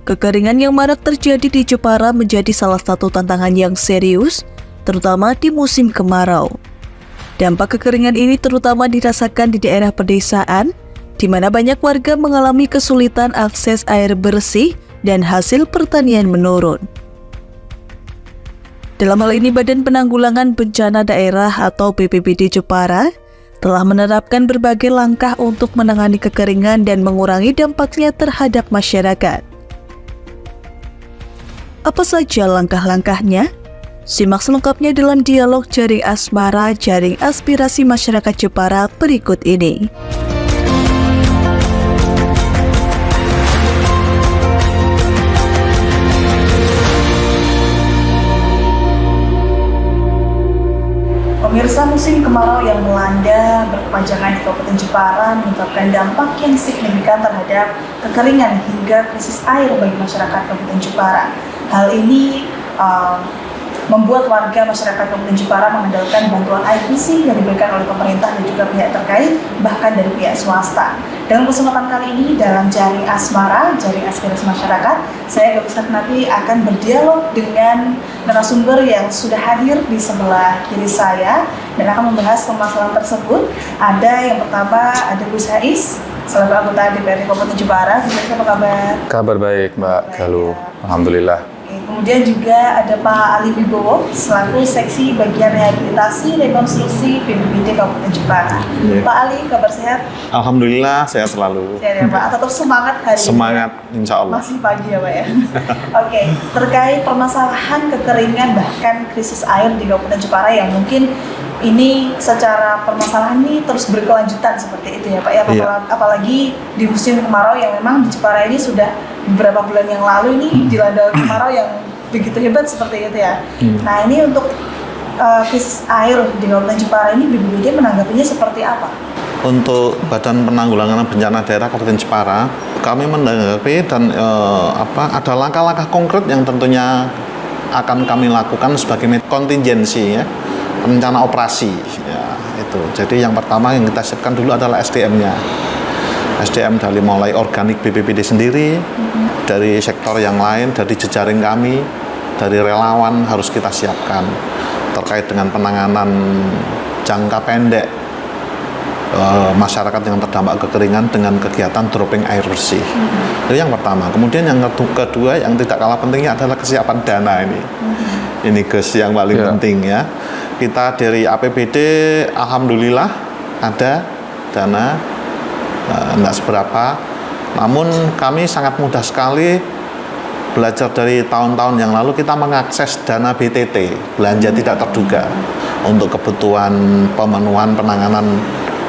Kekeringan yang marak terjadi di Jepara menjadi salah satu tantangan yang serius, terutama di musim kemarau. Dampak kekeringan ini terutama dirasakan di daerah pedesaan, di mana banyak warga mengalami kesulitan akses air bersih dan hasil pertanian menurun. Dalam hal ini, Badan Penanggulangan Bencana Daerah atau BPBD Jepara telah menerapkan berbagai langkah untuk menangani kekeringan dan mengurangi dampaknya terhadap masyarakat. Apa saja langkah-langkahnya? Simak selengkapnya dalam dialog Jaring Asmara, Jaring Aspirasi Masyarakat Jepara berikut ini. Pemirsa, musim kemarau yang melanda berkepanjangan di Kabupaten Jepara menyebabkan dampak yang signifikan terhadap kekeringan hingga krisis air bagi masyarakat Kabupaten Jepara. Hal ini membuat warga masyarakat Kabupaten Jepara mengandalkan bantuan air bersih yang diberikan oleh pemerintah dan juga pihak terkait, bahkan dari pihak swasta. Dalam kesempatan kali ini dalam Jaring Asmara, Jaring Aspirasi Masyarakat, saya Gabus Natnapi akan berdialog dengan narasumber yang sudah hadir di sebelah kiri saya dan akan membahas permasalahan tersebut. Ada yang pertama, ada Gus Hais, selaku anggota DPRD Kabupaten Jepara. Gus Hais, apa kabar? Kabar baik, Mbak Galuh. Alhamdulillah. Kemudian juga ada Pak Ali Wibowo, selaku Seksi Bagian Rehabilitasi Rekonstruksi BPBD Kabupaten Jepara. Pak Ali, kabar sehat? Alhamdulillah, sehat selalu. Sehat ya Pak, tetap semangat hari ini. Semangat, insya Allah. Masih pagi ya Pak ya. Oke, terkait permasalahan kekeringan bahkan krisis air di Kabupaten Jepara yang mungkin ini secara permasalahan ini terus berkelanjutan seperti itu ya Pak ya. Apalagi di musim kemarau yang memang di Jepara ini sudah beberapa bulan yang lalu ini dilanda kemarau yang begitu hebat seperti itu ya. Nah, ini untuk krisis air di Kabupaten Jepara ini BPBD menanggapinya seperti apa? Untuk Badan Penanggulangan Bencana Daerah Kabupaten Jepara, kami menanggapi dan ada langkah-langkah konkret yang tentunya akan kami lakukan sebagai kontingensi ya, rencana operasi ya, itu. Jadi yang pertama yang kita siapkan dulu adalah SDM-nya. SDM dari mulai organik BPBD sendiri, dari sektor yang lain, dari jejaring kami, dari relawan harus kita siapkan terkait dengan penanganan jangka pendek masyarakat yang terdampak kekeringan dengan kegiatan dropping air bersih. Itu yang pertama. Kemudian yang kedua yang tidak kalah pentingnya adalah kesiapan dana ini. Ini Gus yang paling penting ya. Kita dari APBD alhamdulillah ada dana, enggak seberapa. Namun kami sangat mudah sekali belajar dari tahun-tahun yang lalu kita mengakses dana BTT, belanja tidak terduga, untuk kebutuhan pemenuhan penanganan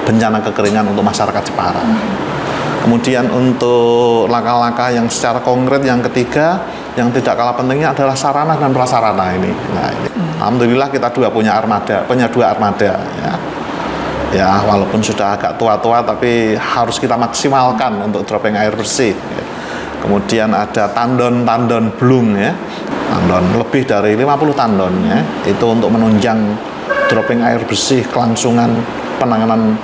bencana kekeringan untuk masyarakat Jepara. Kemudian untuk langkah-langkah yang secara konkret yang ketiga, yang tidak kalah pentingnya adalah sarana dan prasarana ini. Nah, ini. Alhamdulillah kita punya dua armada ya. Ya, walaupun sudah agak tua-tua tapi harus kita maksimalkan untuk dropping air bersih. Kemudian ada tandon blung ya. Tandon lebih dari 50 tandon ya. Itu untuk menunjang dropping air bersih kelangsungan penanganan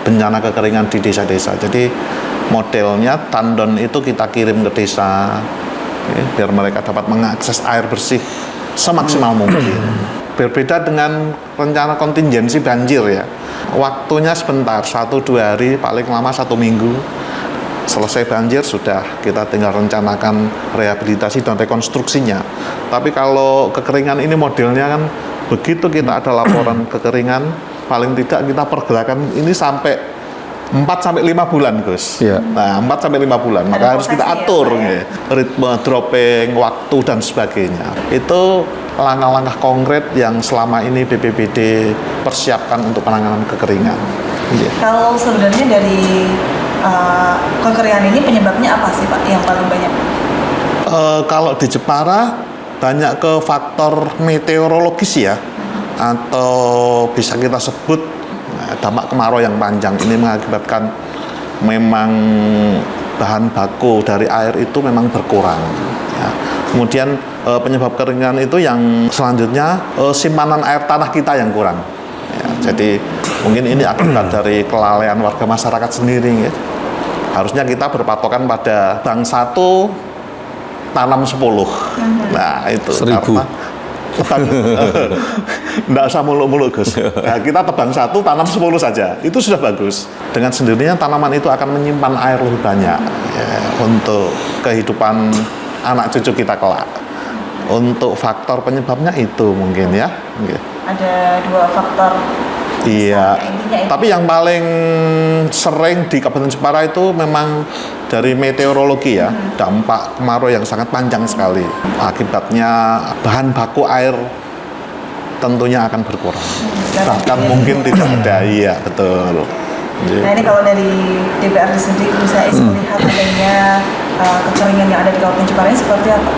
bencana kekeringan di desa-desa. Jadi modelnya tandon itu kita kirim ke desa ya, biar mereka dapat mengakses air bersih semaksimal mungkin. Berbeda dengan rencana kontingensi banjir ya. Waktunya sebentar, 1-2 hari, paling lama 1 minggu. Selesai banjir sudah kita tinggal rencanakan rehabilitasi dan rekonstruksinya. Tapi kalau kekeringan ini modelnya kan begitu kita ada laporan kekeringan, paling tidak kita pergerakan ini sampai 4-5 bulan Gus. Nah 4-5 bulan, maka harus kita atur ya, ritme dropping, waktu dan sebagainya. Itu langkah-langkah konkret yang selama ini BPBD persiapkan untuk penanganan kekeringan. Kalau sebenarnya dari kekeringan ini penyebabnya apa sih Pak yang paling banyak? Kalau di Jepara banyak ke faktor meteorologis ya, atau bisa kita sebut dampak kemarau yang panjang. Ini mengakibatkan memang bahan baku dari air itu memang berkurang ya. Kemudian penyebab kekeringan itu yang selanjutnya simpanan air tanah kita yang kurang ya. Jadi mungkin ini akibat dari kelalaian warga masyarakat sendiri ya. Harusnya kita berpatokan pada bank 1 tanam 10. Nah, itu 1000. karena tebang nggak usah muluk-muluk Gus. Nah, kita tebang 1 tanam 10 saja, itu sudah bagus. Dengan sendirinya tanaman itu akan menyimpan air lebih banyak ya, untuk kehidupan anak cucu kita kelak. Untuk faktor penyebabnya itu mungkin ya. Ada 2 faktor. Iya, Intinya itu. tapi yang paling sering di Kabupaten Jepara itu memang dari meteorologi ya, dampak kemarau yang sangat panjang sekali. Akibatnya bahan baku air tentunya akan berkurang. Bahkan mungkin tidak ada, iya betul. Nah ini kalau dari DPRD sendiri bisa melihat adanya kekeringan yang ada di Kabupaten Jepara ini seperti apa?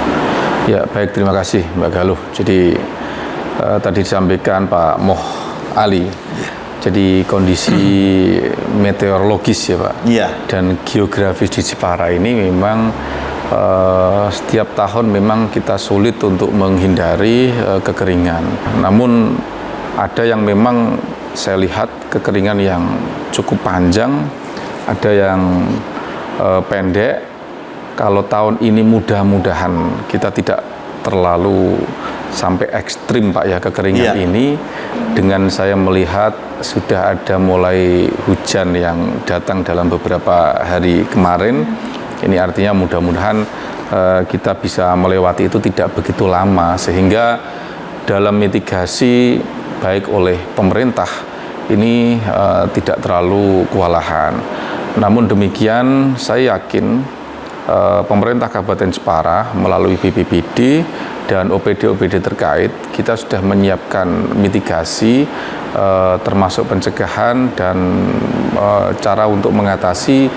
Ya, baik, terima kasih Mbak Galuh. Jadi tadi disampaikan Pak Moh Ali. Jadi kondisi meteorologis ya Pak, Iya. dan geografis di Jepara ini memang setiap tahun memang kita sulit untuk menghindari kekeringan. Namun ada yang memang saya lihat kekeringan yang cukup panjang, ada yang pendek. Kalau tahun ini mudah-mudahan kita tidak terlalu sampai ekstrim Pak ya kekeringan ini. Dengan saya melihat sudah ada mulai hujan yang datang dalam beberapa hari kemarin. Ini artinya mudah-mudahan kita bisa melewati itu tidak begitu lama, sehingga dalam mitigasi baik oleh pemerintah ini tidak terlalu kewalahan. Namun demikian saya yakin pemerintah Kabupaten Jepara melalui BPBD dan OPD-OPD terkait, kita sudah menyiapkan mitigasi termasuk pencegahan dan cara untuk mengatasi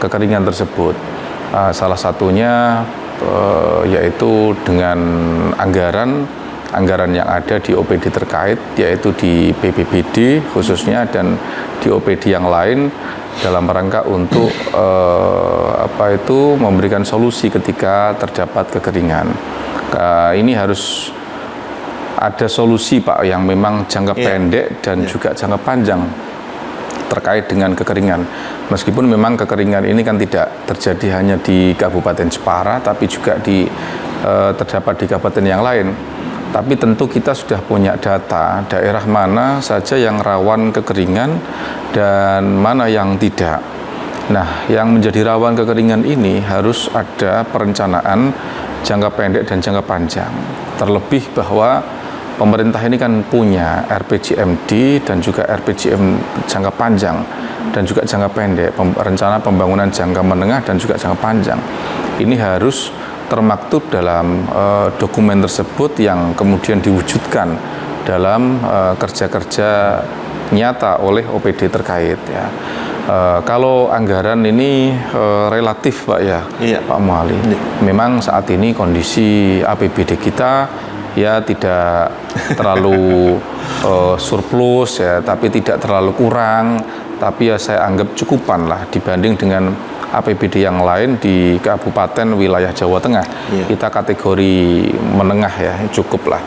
kekeringan tersebut. Salah satunya yaitu dengan anggaran yang ada di OPD terkait, yaitu di BPBD khususnya dan di OPD yang lain, dalam rangka untuk memberikan solusi ketika terdapat kekeringan. Ini harus ada solusi Pak yang memang jangka pendek dan juga jangka panjang terkait dengan kekeringan. Meskipun memang kekeringan ini kan tidak terjadi hanya di Kabupaten Jepara, tapi juga terdapat di kabupaten yang lain. Tapi tentu kita sudah punya data daerah mana saja yang rawan kekeringan dan mana yang tidak. Nah, yang menjadi rawan kekeringan ini harus ada perencanaan jangka pendek dan jangka panjang. Terlebih bahwa pemerintah ini kan punya RPJMD dan juga RPJM jangka panjang dan juga jangka pendek, rencana pembangunan jangka menengah dan juga jangka panjang. Ini harus termaktub dalam dokumen tersebut yang kemudian diwujudkan dalam kerja-kerja nyata oleh OPD terkait ya. Kalau anggaran ini relatif Pak ya, Pak Muali. Memang saat ini kondisi APBD kita ya tidak terlalu surplus ya, tapi tidak terlalu kurang, tapi ya saya anggap cukupan lah dibanding dengan APBD yang lain di kabupaten wilayah Jawa Tengah. Kita kategori menengah ya, cukup lah.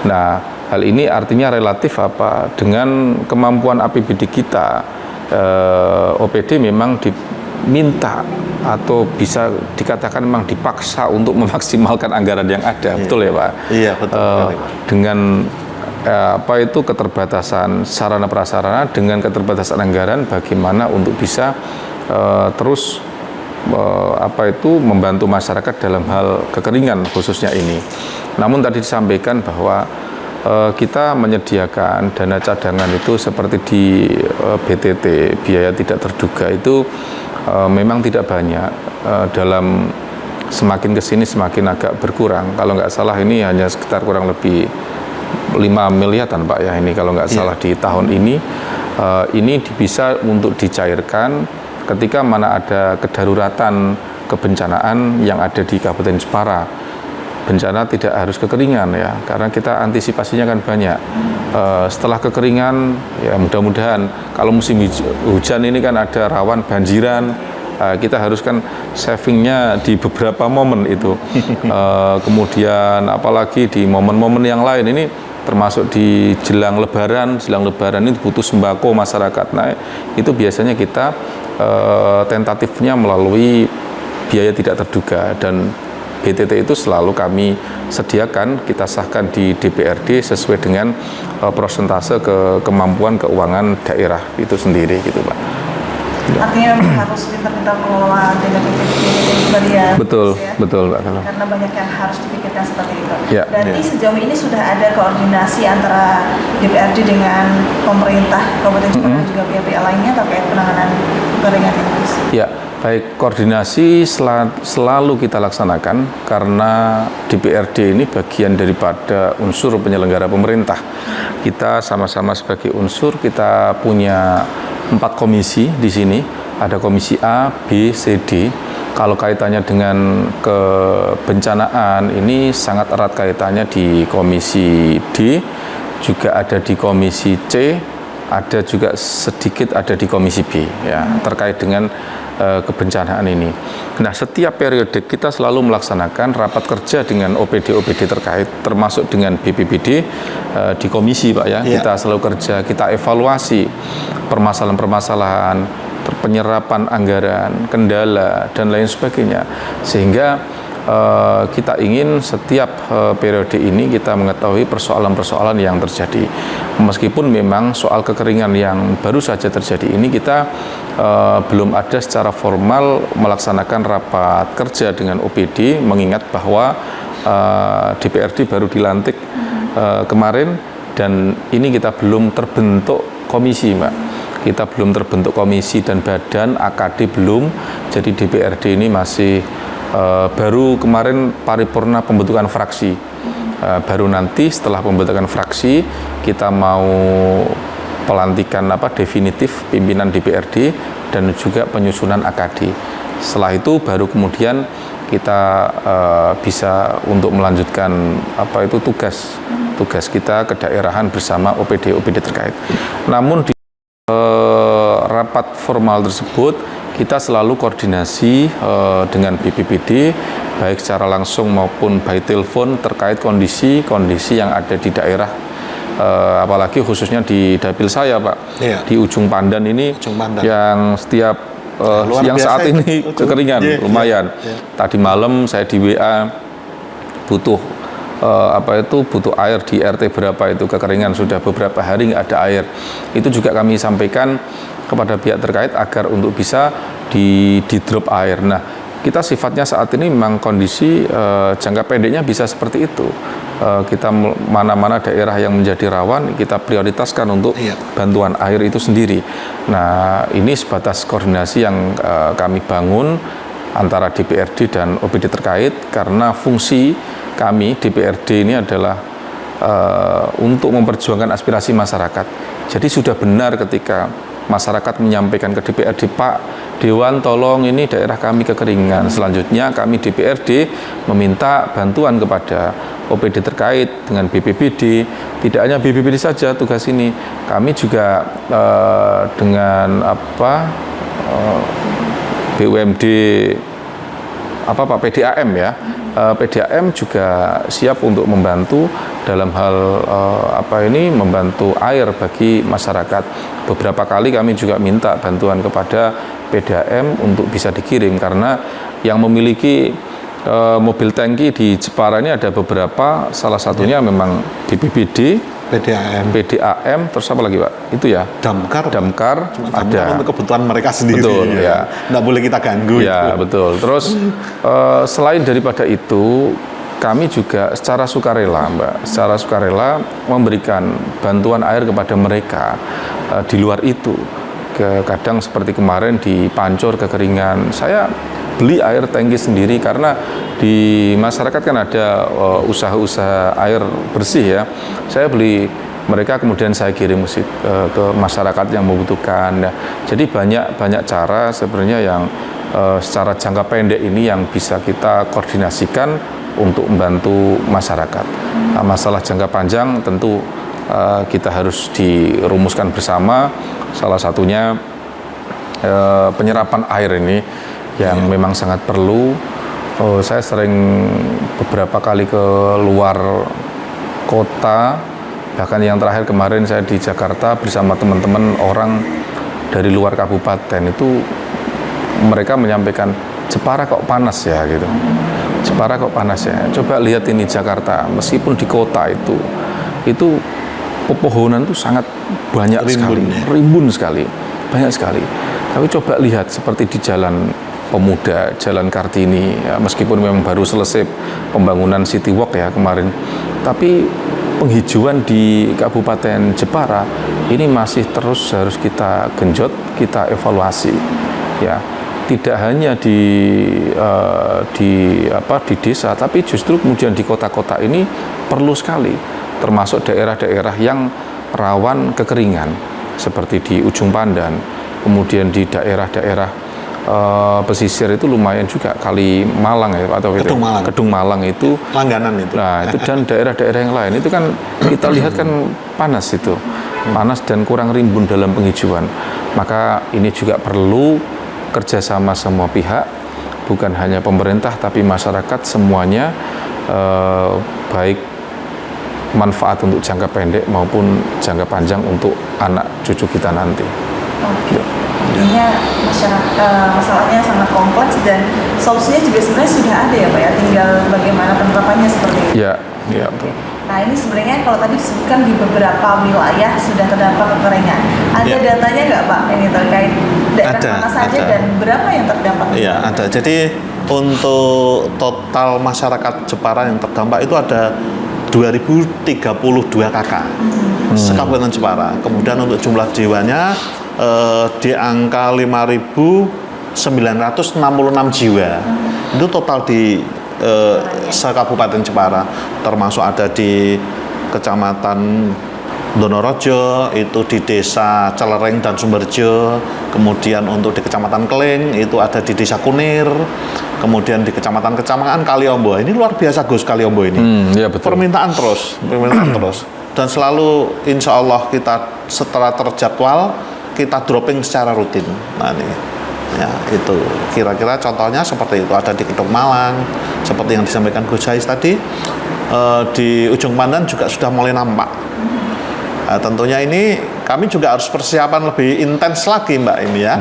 Nah, hal ini artinya relatif apa? Dengan kemampuan APBD kita, OPD memang diminta atau bisa dikatakan memang dipaksa untuk memaksimalkan anggaran yang ada, betul ya Pak? Iya betul. Dengan keterbatasan sarana prasarana, dengan keterbatasan anggaran, bagaimana untuk bisa terus membantu masyarakat dalam hal kekeringan khususnya ini. Namun tadi disampaikan bahwa kita menyediakan dana cadangan itu seperti di BTT, biaya tidak terduga itu memang tidak banyak. Dalam semakin kesini semakin agak berkurang. Kalau nggak salah ini hanya sekitar kurang lebih 5 miliaran Pak ya, ini kalau nggak salah di tahun ini. Ini bisa untuk dicairkan ketika mana ada kedaruratan kebencanaan yang ada di Kabupaten Jepara. Bencana tidak harus kekeringan ya, karena kita antisipasinya kan banyak. Setelah kekeringan ya mudah-mudahan kalau musim hujan ini kan ada rawan banjiran, kita harus kan savingnya di beberapa momen itu. Kemudian apalagi di momen-momen yang lain ini, termasuk di jelang lebaran ini butuh sembako masyarakat. Nah, itu biasanya kita tentatifnya melalui biaya tidak terduga, dan BTT itu selalu kami sediakan, kita sahkan di DPRD sesuai dengan persentase kemampuan keuangan daerah itu sendiri gitu Pak. Artinya memang harus pintar-pintar mengelola dana BPT juga dia. Betul, ya? betul Pak. Karena banyak yang harus dipikirkan seperti itu. Ya. Berarti sejauh ini sudah ada koordinasi antara DPRD dengan pemerintah Kabupaten Jepara dan juga pihak-pihak lainnya terkait penanganan kekeringan ini. Ya, baik, koordinasi selalu kita laksanakan karena DPRD ini bagian daripada unsur penyelenggara pemerintah. Kita sama-sama sebagai unsur, kita punya 4 komisi di sini. Ada komisi A, B, C, D. Kalau kaitannya dengan kebencanaan ini sangat erat kaitannya di komisi D, juga ada di komisi C, ada juga sedikit ada di komisi B ya, terkait dengan kebencanaan ini. Nah, setiap periode kita selalu melaksanakan rapat kerja dengan OPD-OPD terkait, termasuk dengan BPBD di komisi Pak ya. Kita selalu kerja, kita evaluasi permasalahan-permasalahan, penyerapan anggaran, kendala dan lain sebagainya, sehingga kita ingin setiap periode ini kita mengetahui persoalan-persoalan yang terjadi. Meskipun memang soal kekeringan yang baru saja terjadi ini kita belum ada secara formal melaksanakan rapat kerja dengan OPD, mengingat bahwa DPRD baru dilantik kemarin dan ini kita belum terbentuk komisi Mbak. Kita belum terbentuk komisi dan badan, AKD belum, jadi DPRD ini masih baru kemarin paripurna pembentukan fraksi. Baru nanti setelah pembentukan fraksi kita mau pelantikan definitif pimpinan DPRD dan juga penyusunan AKD. Setelah itu baru kemudian kita bisa untuk melanjutkan tugas kita kedaerahan bersama OPD terkait. Namun di rapat formal tersebut kita selalu koordinasi dengan BPBD baik secara langsung maupun by telepon terkait kondisi yang ada di daerah, apalagi khususnya di dapil saya Pak, di Ujung Pandan ini yang setiap yang saat ini kekeringan lumayan. Tadi malam saya di WA butuh butuh air di RT berapa itu kekeringan, sudah beberapa hari nggak ada air. Itu juga kami sampaikan kepada pihak terkait agar untuk bisa di drop air. Nah, kita sifatnya saat ini memang kondisi jangka pendeknya bisa seperti itu. Kita mana-mana daerah yang menjadi rawan kita prioritaskan untuk bantuan air itu sendiri. Nah, ini sebatas koordinasi yang kami bangun antara DPRD dan OPD terkait, karena fungsi kami DPRD ini adalah untuk memperjuangkan aspirasi masyarakat. Jadi sudah benar ketika masyarakat menyampaikan ke DPRD, Pak Dewan tolong ini daerah kami kekeringan. Selanjutnya kami DPRD meminta bantuan kepada OPD terkait dengan BPBD. Tidak hanya BPBD saja tugas ini, kami juga dengan BUMD Pak PDAM ya. PDAM juga siap untuk membantu dalam hal membantu air bagi masyarakat. Beberapa kali kami juga minta bantuan kepada PDAM untuk bisa dikirim, karena yang memiliki mobil tangki di Jepara ini ada beberapa, salah satunya memang BPBD, PDAM, terus apa lagi Pak? Itu ya? Damkar ada. Untuk kebutuhan mereka sendiri. Betul, ya. Nggak boleh kita ganggu. Ya, betul. Terus selain daripada itu, kami juga secara sukarela, secara sukarela memberikan bantuan air kepada mereka di luar itu. Kadang seperti kemarin di Pancor kekeringan, saya beli air tangki sendiri karena di masyarakat kan ada usaha-usaha air bersih ya. Saya beli, mereka kemudian saya kirim ke masyarakat yang membutuhkan. Nah, jadi banyak cara sebenarnya yang secara jangka pendek ini yang bisa kita koordinasikan untuk membantu masyarakat. Nah, masalah jangka panjang tentu kita harus dirumuskan bersama. Salah satunya penyerapan air ini yang memang sangat perlu. Saya sering beberapa kali ke luar kota, bahkan yang terakhir kemarin saya di Jakarta bersama teman-teman orang dari luar kabupaten, itu mereka menyampaikan Jepara kok panas ya gitu. Jepara kok panas ya. Coba lihat ini Jakarta, meskipun di kota itu pepohonan itu sangat banyak sekali, rimbun sekali, banyak sekali. Tapi coba lihat seperti di Jalan Pemuda, Jalan Kartini, ya, meskipun memang baru selesai pembangunan City Walk ya kemarin, tapi penghijauan di Kabupaten Jepara ini masih terus harus kita genjot, kita evaluasi, ya. Tidak hanya di desa, tapi justru kemudian di kota-kota ini perlu sekali, termasuk daerah-daerah yang rawan kekeringan, seperti di Ujung Pandan, kemudian di daerah-daerah pesisir itu lumayan juga, Kali Malang ya, atau Kedung Malang itu langganan itu. Nah, itu dan daerah-daerah yang lain itu kan kita lihat kan panas itu, panas dan kurang rimbun dalam penghijauan. Maka ini juga perlu kerjasama semua pihak, bukan hanya pemerintah tapi masyarakat semuanya, baik manfaat untuk jangka pendek maupun jangka panjang untuk anak cucu kita nanti. Oke. Intinya masalahnya sangat kompleks dan solusinya juga sebenarnya sudah ada ya Pak ya, tinggal bagaimana penerapannya seperti itu. Ya, ya. Nah ini sebenarnya kalau tadi disebutkan di beberapa wilayah sudah terdampak kekeringan. Ada datanya nggak Pak ini terkait daerah mana saja dan berapa yang terdampak? Iya ada. Jadi untuk total masyarakat Jepara yang terdampak itu ada 2032 KK sekabupaten Jepara. Kemudian untuk jumlah jiwanya di angka 5.966 jiwa. Itu total di sekabupaten Jepara, termasuk ada di Kecamatan Donorojo, itu di Desa Celereng dan Sumberjo, kemudian untuk di Kecamatan Keling itu ada di Desa Kunir, kemudian di Kecamatan Kaliombo. Ini luar biasa Gus, Kaliombo ini. Ya, betul. Permintaan terus, dan selalu insya Allah kita setelah terjadwal kita dropping secara rutin. Nah ini. Ya, itu kira-kira contohnya seperti itu, ada di Kedung Malang seperti yang disampaikan Gus Jais tadi, di Ujung Pandan juga sudah mulai nampak. Nah, tentunya ini kami juga harus persiapan lebih intens lagi Mbak ini ya,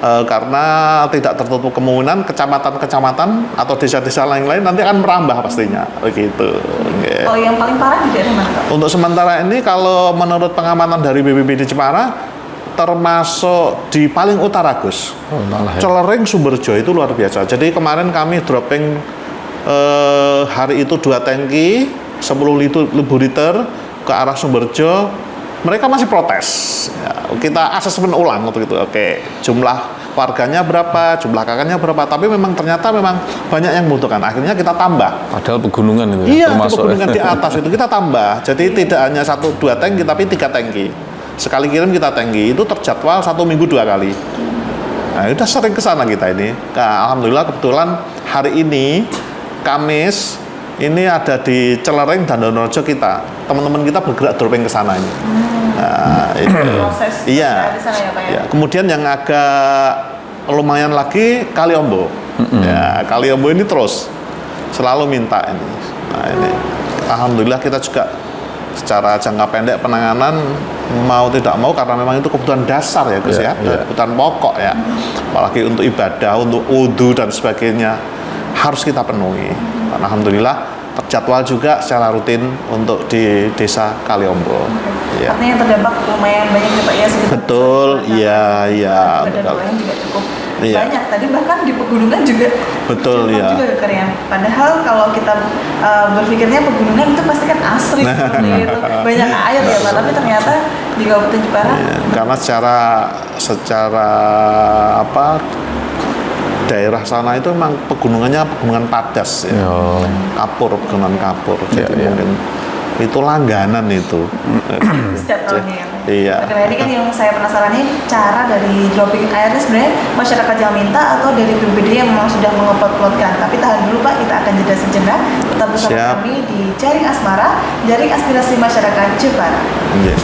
karena tidak tertutup kemungkinan kecamatan-kecamatan atau desa-desa lain-lain nanti akan merambah pastinya begitu. Oh yang paling parah di daerah mana Pak? Untuk sementara ini kalau menurut pengamatan dari BPBD Jepara termasuk di paling utara Gus, Celereng Sumberjo itu luar biasa. Jadi kemarin kami dropping hari itu 2 tangki 10.000 liter ke arah Sumberjo. Mereka masih protes ya, kita asesmen ulang untuk itu. Oke, jumlah warganya berapa, jumlah kakaknya berapa, tapi memang ternyata memang banyak yang membutuhkan. Akhirnya kita tambah. Padahal pegunungan itu iya, termasuk pegunungan di atas itu kita tambah. Jadi tidak hanya 1-2 tangki tapi 3 tangki. Sekali kirim kita tangki, itu terjadwal 1 minggu 2 kali. Nah, udah sering ke sana kita ini. Nah, alhamdulillah kebetulan hari ini Kamis ini ada di Celereng dan Donorojo kita. Teman-teman kita bergerak dropping ke sana ini. Nah, itu. Proses Iya. di sana ya Pak ya. Ya, kemudian yang agak lumayan lagi Kaliombo. Ya, Kaliombo ini terus selalu minta ini. Nah, ini alhamdulillah kita juga secara jangka pendek penanganan mau tidak mau karena memang itu kebutuhan dasar ya Gus ya, kebutuhan pokok ya, apalagi untuk ibadah, untuk wudu dan sebagainya harus kita penuhi. Dan alhamdulillah terjadwal juga secara rutin untuk di Desa Kaliombo. Ya. Artinya yang terdampak lumayan banyak ya Pak ya. Betul, iya. Dan orang juga cukup Iya. banyak. Tadi bahkan di pegunungan juga Betul, juga kekeringan. Padahal kalau kita berpikirnya pegunungan itu pasti kan asri seperti itu, banyak air ya Pak. Tapi ternyata di Kabupaten Jepara. Iya, karena secara daerah sana itu memang pegunungannya pegunungan padas ya. Kapur, pegunungan kapur. Jadi mungkin itu langganan itu. Setiap tahunnya ya. Iya. Nah, ini kan yang saya penasaran ini cara dari dropping airnya sebenarnya masyarakat yang minta atau dari BPBD yang memang sudah menguploadkan. Tapi tahan dulu Pak, kita akan jeda sejenak. Tetap bersama kami di Jaring Asmara, Jaring Aspirasi Masyarakat Jepara. Iya.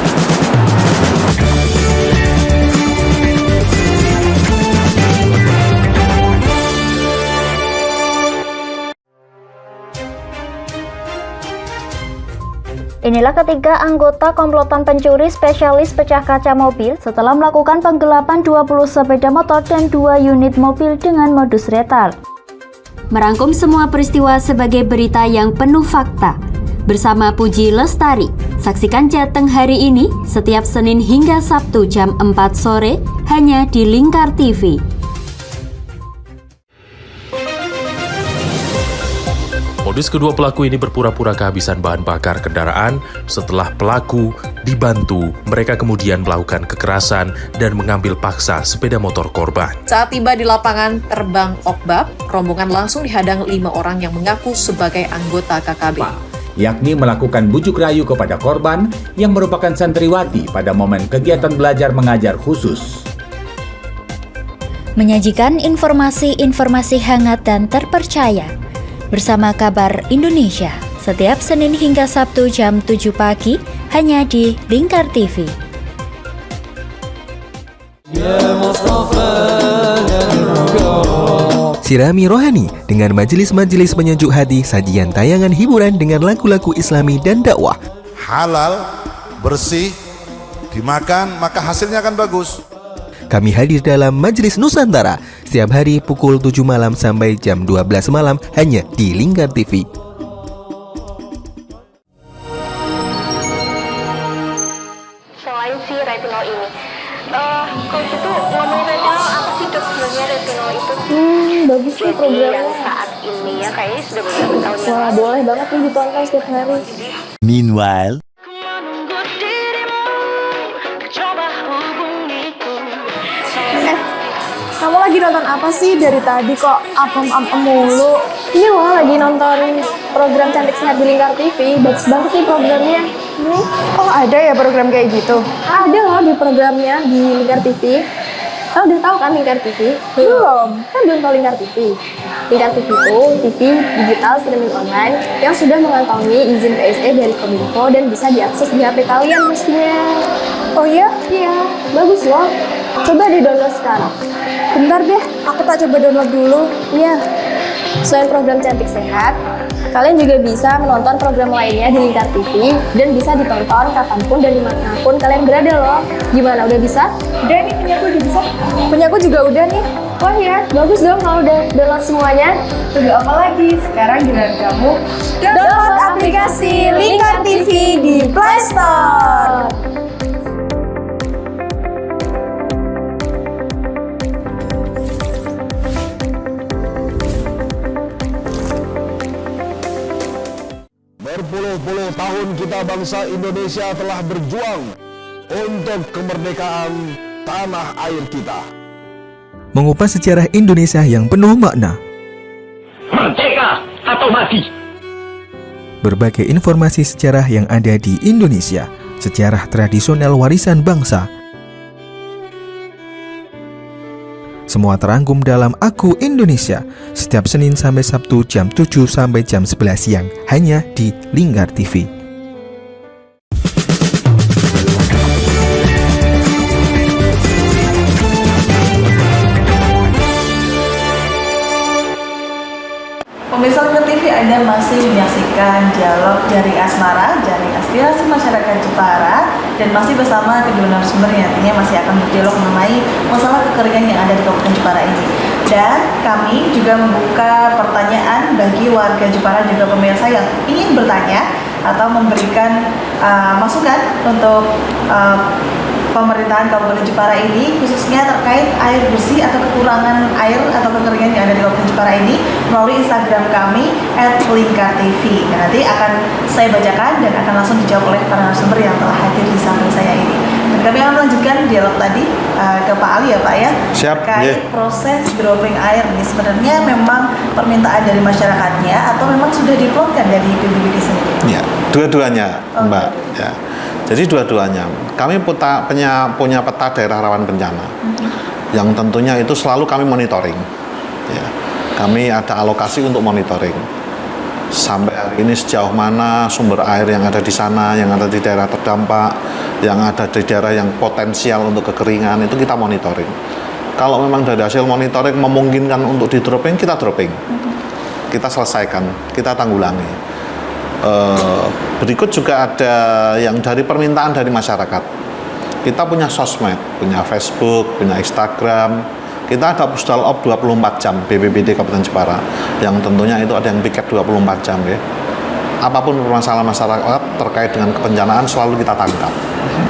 Inilah ketiga anggota komplotan pencuri spesialis pecah kaca mobil setelah melakukan penggelapan 20 sepeda motor dan 2 unit mobil dengan modus retal. merangkum semua peristiwa sebagai berita yang penuh fakta. Bersama Puji Lestari, saksikan Jateng hari ini setiap Senin hingga Sabtu jam 4 sore hanya di Lingkar TV. Modus kedua pelaku ini berpura-pura kehabisan bahan bakar kendaraan. Setelah pelaku dibantu, mereka kemudian melakukan kekerasan dan mengambil paksa sepeda motor korban. Saat tiba di lapangan terbang Okbab, rombongan langsung dihadang 5 orang yang mengaku sebagai anggota KKB. Yakni melakukan bujuk rayu kepada korban yang merupakan santriwati pada momen kegiatan belajar mengajar khusus. Menyajikan informasi-informasi hangat dan terpercaya bersama Kabar Indonesia setiap Senin hingga Sabtu jam 7 pagi hanya di Lingkar TV. Sirami rohani dengan majelis-majelis penyejuk hati, sajian tayangan hiburan dengan lagu-lagu Islami dan dakwah. Halal, bersih, dimakan maka hasilnya akan bagus. Kami hadir dalam Majelis Nusantara setiap hari pukul 7 malam sampai jam 12 malam hanya di Lingkar TV. Selain si retinol ini, kalau itu ngomongin retinol apa sih dok sebenarnya retinol itu? Bagus sih programnya. Yang saat ini ya kayaknya sudah beberapa tahun yang Wah, boleh banget nih ditonton setiap hari. Meanwhile, Kamu lagi nonton apa sih dari tadi kok apem-apem mulu? Ini loh lagi nonton program Cantik Sehat di Lingkar TV. Bagus banget sih programnya. Oh ada ya program kayak gitu? Ada loh di programnya di Lingkar TV. Kau udah tahu kan Lingkar TV? Belum. Kan belum tahu Lingkar TV. Lingkar TV itu TV digital streaming online yang sudah mengantongi izin PSE dari Kominfo dan bisa diakses di HP kalian mestinya. Oh iya? Iya, bagus loh. Coba di-download sekarang. Bentar deh, aku tak coba download dulu. Iya. Selain program Cantik Sehat, kalian juga bisa menonton program lainnya di Lingkar TV dan bisa ditonton kapanpun dan dimanapun kalian berada loh. Gimana, udah bisa? Udah nih, punyaku udah bisa. Punyaku juga udah nih. Wah ya, bagus dong kalau udah download semuanya. Tunggu apa lagi? Sekarang giliran kamu download aplikasi Lingkar TV di Play Store. Berpuluh-puluh tahun kita bangsa Indonesia telah berjuang untuk kemerdekaan tanah air kita. mengupas sejarah Indonesia yang penuh makna. Merdeka atau mati. Berbagai informasi sejarah yang ada di Indonesia, sejarah tradisional warisan bangsa. Semua terangkum dalam Aku Indonesia, setiap Senin sampai Sabtu jam 7 sampai jam 11 siang, hanya di Lingkar TV. Pemirsa Lingkar TV, Anda masih menyaksikan dialog Jaring Asmara, Jaring Aspirasi Masyarakat Jepara, dan masih bersama kedua narasumber yang nantinya masih akan berdialog mengenai masalah kekeringan yang ada di Kabupaten Jepara ini. Dan kami juga membuka pertanyaan bagi warga Jepara juga pemirsa yang ingin bertanya atau memberikan masukan untuk pemerintahan Kabupaten Jepara ini, khususnya terkait air bersih atau kekurangan air atau kekeringan yang ada di Kabupaten Jepara ini, melalui Instagram kami @lingkartv. Dan nanti akan saya bacakan dan akan langsung dijawab oleh para narasumber yang telah hadir di samping saya ini. Dan kami akan melanjutkan dialog tadi ke Pak Ali ya Pak ya. Siap. Terkait proses dropping air ini, sebenarnya memang permintaan dari masyarakatnya atau memang sudah diplotkan dari BPBD sendiri? Ya, dua-duanya Mbak. Ya. Jadi dua-duanya. Kami punya peta daerah rawan bencana, yang tentunya itu selalu kami monitoring. Ya. Kami ada alokasi untuk monitoring. Sampai hari ini sejauh mana sumber air yang ada di sana, yang ada di daerah terdampak, yang ada di daerah yang potensial untuk kekeringan, itu kita monitoring. Kalau memang dari hasil monitoring memungkinkan untuk di dropping, kita dropping. Kita selesaikan, kita tanggulangi. Berikut juga ada yang dari permintaan dari masyarakat. Kita punya sosmed, punya Facebook, punya Instagram, Kita ada Pusdal Op 24 jam BPBD Kabupaten Jepara, yang tentunya itu ada yang piket 24 jam ya. Apapun permasalahan masyarakat terkait dengan kebencanaan selalu kita tangkap.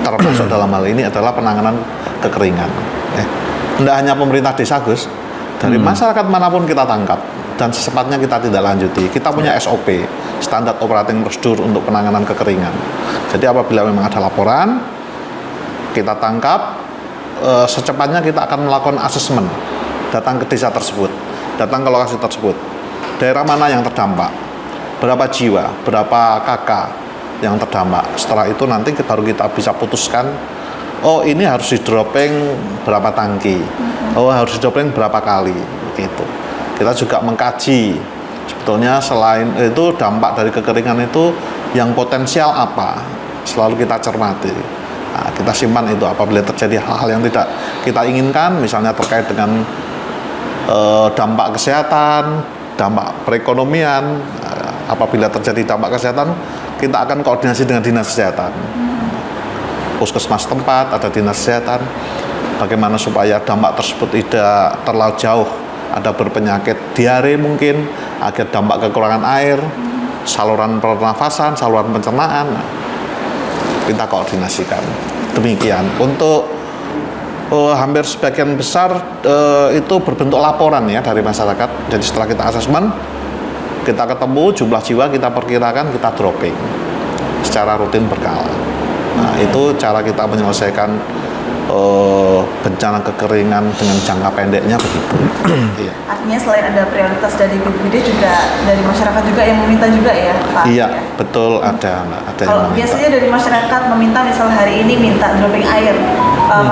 Termasuk dalam hal ini adalah penanganan kekeringan. Tidak hanya pemerintah desa, Gus, dari masyarakat manapun kita tangkap dan secepatnya kita tidak lanjuti. Kita punya SOP, standar operating procedure untuk penanganan kekeringan. Jadi apabila memang ada laporan, kita tangkap, secepatnya kita akan melakukan asesmen, datang ke desa tersebut, datang ke lokasi tersebut, daerah mana yang terdampak, berapa jiwa, berapa KK yang terdampak. Setelah itu nanti baru kita bisa putuskan, oh ini harus di dropping berapa tangki, oh harus di dropping berapa kali, gitu. Kita juga mengkaji sebetulnya selain itu dampak dari kekeringan itu yang potensial apa, selalu kita cermati. Nah, kita simpan itu apabila terjadi hal-hal yang tidak kita inginkan, misalnya terkait dengan dampak kesehatan, dampak perekonomian. Apabila terjadi dampak kesehatan, kita akan koordinasi dengan dinas kesehatan, puskesmas tempat, ada dinas kesehatan, bagaimana supaya dampak tersebut tidak terlalu jauh, ada berpenyakit diare mungkin, agar dampak kekurangan air, saluran pernafasan, saluran pencernaan, kita koordinasikan. Demikian untuk hampir sebagian besar itu berbentuk laporan ya dari masyarakat. Jadi setelah kita asesmen, kita ketemu jumlah jiwa, kita perkirakan, kita dropping secara rutin berkala. Nah, itu cara kita menyelesaikan bencana kekeringan dengan jangka pendeknya begitu. Iya. Artinya selain ada prioritas dari BPBD juga dari masyarakat juga yang meminta juga ya, Pak? Iya, betul, ada Kalau biasanya dari masyarakat meminta, misal hari ini minta dropping air,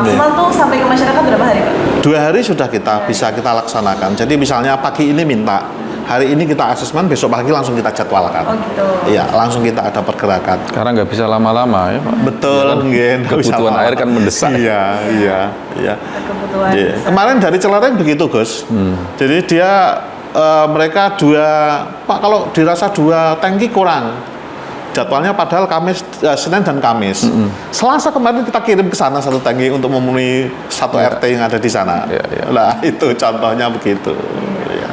maksimal tuh sampai ke masyarakat berapa hari, Pak? 2 hari sudah bisa kita laksanakan. Jadi misalnya pagi ini minta, hari ini kita asesmen, besok pagi langsung kita jadwalkan. Oh gitu. Iya, langsung kita ada pergerakan. Karena nggak bisa lama-lama ya, Pak. Betul, kebutuhan air kan mendesak. Iya. Kebutuhan. Kemarin dari Celereng begitu, Gus. Jadi dia mereka Pak, kalau dirasa 2 tangki kurang. Jadwalnya padahal Senin dan Kamis. Selasa kemarin kita kirim ke sana 1 tangki untuk memenuhi 1 RT yang ada di sana. Nah, itu contohnya begitu.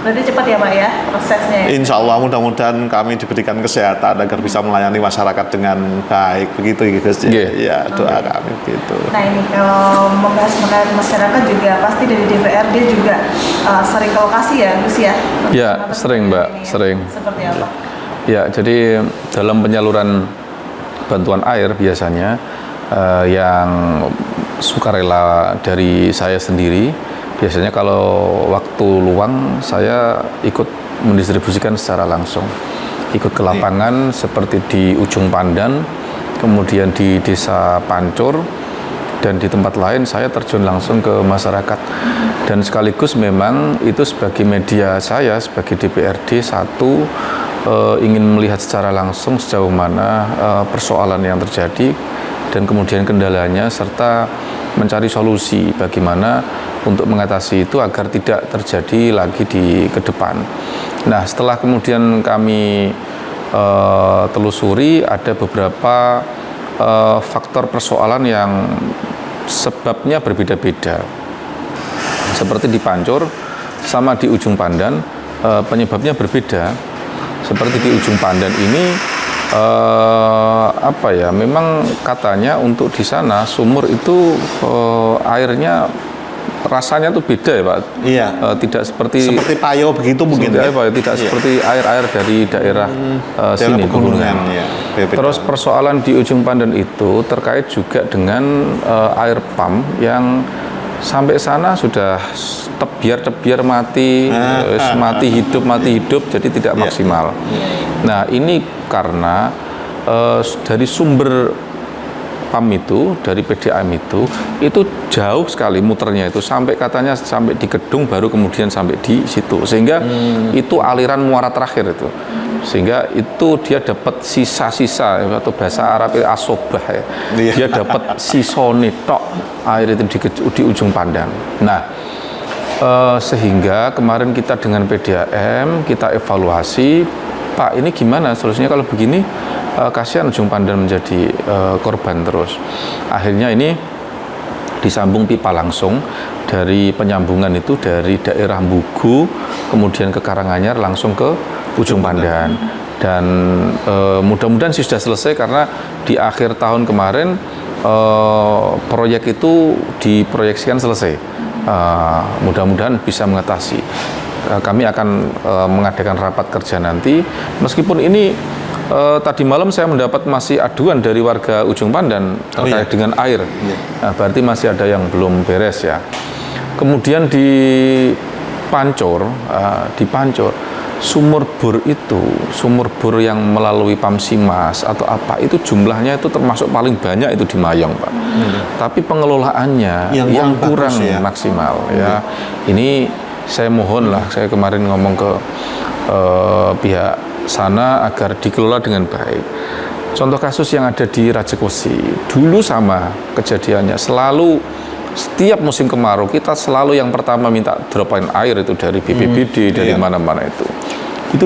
Berarti cepat ya, Pak ya, prosesnya ya? Insya Allah mudah-mudahan kami diberikan kesehatan agar bisa melayani masyarakat dengan baik. Begitu, Gus. Ya, doa kami begitu. Nah ini kalau membahas mengenai masyarakat juga pasti dari DPRD juga sering ke lokasi ya, Gus ya? Ya, sering Mbak, sering. Seperti apa? Ya, jadi dalam penyaluran bantuan air biasanya yang sukarela dari saya sendiri, biasanya kalau waktu luang saya ikut mendistribusikan secara langsung, ikut ke lapangan seperti di Ujung Pandan, kemudian di Desa Pancur, dan di tempat lain saya terjun langsung ke masyarakat. Dan sekaligus memang itu sebagai media saya sebagai DPRD ingin melihat secara langsung sejauh mana persoalan yang terjadi dan kemudian kendalanya, serta mencari solusi bagaimana untuk mengatasi itu agar tidak terjadi lagi ke depan. Nah, setelah kemudian kami telusuri, ada beberapa faktor persoalan yang sebabnya berbeda-beda. Seperti di Pancur sama di Ujung Pandan, penyebabnya berbeda. Seperti di Ujung Pandan ini memang katanya untuk di sana sumur itu airnya rasanya tuh beda ya, Pak. Iya. Tidak seperti Payo begitu mungkin. Tidak seperti air-air dari daerah sini pegunungan. Ya. Terus persoalan di Ujung Pandan itu terkait juga dengan air pump yang sampai sana sudah tebiar mati, mati hidup, jadi tidak maksimal. Nah, ini karena dari sumber PAM itu, dari PDAM itu jauh sekali muternya itu, sampai katanya sampai di Kedung baru kemudian sampai di situ, sehingga itu aliran muara terakhir itu, sehingga itu dia dapat sisa-sisa atau bahasa Arab asobah ya, dia dapat sisone tok air itu di Ujung Pandan. Nah, sehingga kemarin kita dengan PDAM kita evaluasi, Pak, ini gimana solusinya kalau begini? Kasihan Ujung Pandan menjadi korban terus. Akhirnya ini disambung pipa langsung dari penyambungan itu dari daerah Mbugu kemudian ke Karanganyar langsung ke Ujung Pandan. Dan mudah-mudahan sudah selesai karena di akhir tahun kemarin proyek itu diproyeksikan selesai. Mudah-mudahan bisa mengatasi. Kami akan mengadakan rapat kerja nanti. Meskipun ini tadi malam saya mendapat masih aduan dari warga Ujung Pandan terkait dengan air. Nah, berarti masih ada yang belum beres ya. Kemudian di Pancor, sumur bor yang melalui Pamsimas atau apa itu jumlahnya itu termasuk paling banyak itu di Mayong, Pak. Tapi pengelolaannya yang kurang maksimal ya. Ini saya mohon lah, saya kemarin ngomong ke pihak sana agar dikelola dengan baik. Contoh kasus yang ada di Rajakwesi, dulu sama kejadiannya, selalu setiap musim kemarau kita selalu yang pertama minta dropain air itu dari BPBD, dari mana-mana itu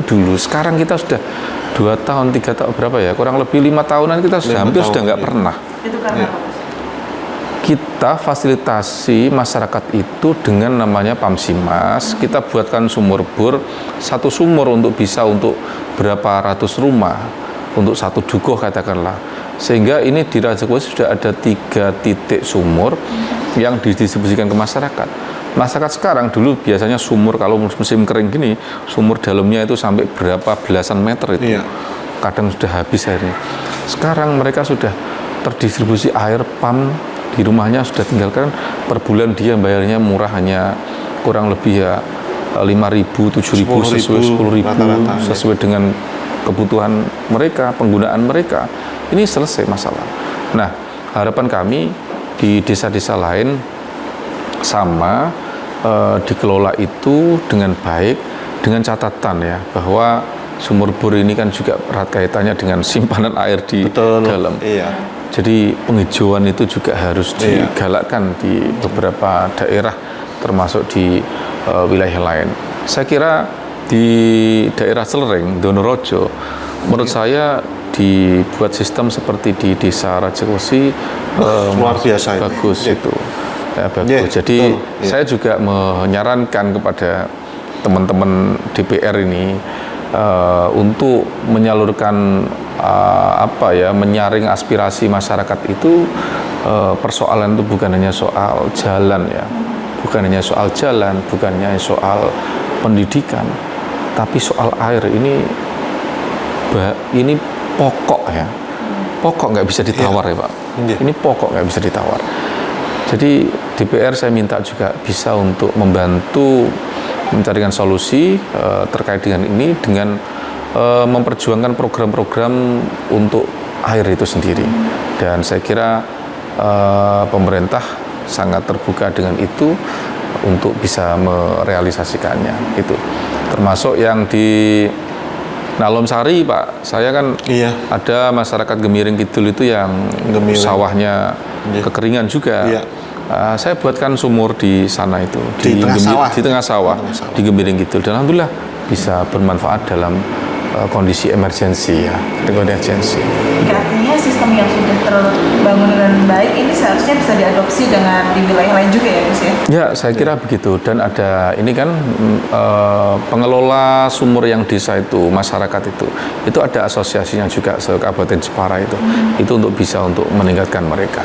dulu. Sekarang kita sudah 2 tahun, 3 tahun, berapa ya, kurang lebih 5 tahunan kita sudah hampir sudah nggak pernah. Itu karena apa? Kita fasilitasi masyarakat itu dengan namanya Pamsimas. Kita buatkan sumur bor, satu sumur untuk bisa untuk berapa ratus rumah, untuk satu dukuh katakanlah. Sehingga ini di Rajakwesi sudah ada 3 titik sumur yang didistribusikan ke masyarakat. Masyarakat sekarang dulu biasanya sumur kalau musim kering gini, sumur dalamnya itu sampai berapa belasan meter itu. Kadang sudah habis airnya. Sekarang mereka sudah terdistribusi air pam di rumahnya, sudah tinggalkan per bulan dia bayarnya murah, hanya kurang lebih ya 5.000, 7.000 sesuai 10.000 sesuai dengan kebutuhan mereka, penggunaan mereka. Ini selesai masalah. Nah, harapan kami di desa-desa lain sama dikelola itu dengan baik, dengan catatan ya bahwa sumur bor ini kan juga erat kaitannya dengan simpanan air di dalam. Jadi penghijauan itu juga harus digalakkan di beberapa daerah, termasuk di wilayah lain. Saya kira di daerah Celereng, Donorojo, menurut saya dibuat sistem seperti di desa Rajakwesi luar biasa bagus itu. Ya, bagus. Jadi saya juga menyarankan kepada teman-teman DPR ini untuk menyalurkan menyaring aspirasi masyarakat itu. Persoalan itu bukan hanya soal jalan ya, bukan hanya soal jalan, bukan hanya soal pendidikan, tapi soal air ini pokok ya, pokok nggak bisa ditawar ya Pak. Ini pokok nggak bisa ditawar. Jadi DPR saya minta juga bisa untuk membantu mencarikan solusi terkait dengan ini dengan memperjuangkan program-program untuk air itu sendiri. Dan saya kira pemerintah sangat terbuka dengan itu untuk bisa merealisasikannya. Itu termasuk yang di Nalom Sari Pak, saya kan ada masyarakat Gemiring Kidul itu yang sawahnya kekeringan juga. Saya buatkan sumur di sana itu di tengah sawah di Gemiring Kidul, dan alhamdulillah bisa bermanfaat dalam kondisi emergensi ya, emergensi. Artinya sistem yang sudah terbangun dengan baik ini seharusnya bisa diadopsi dengan di wilayah lain juga ya Gus ya? Ya, saya kira begitu. Dan ada ini kan pengelola sumur yang desa itu, masyarakat itu ada asosiasinya juga se-Kabupaten Jepara itu untuk bisa untuk meningkatkan mereka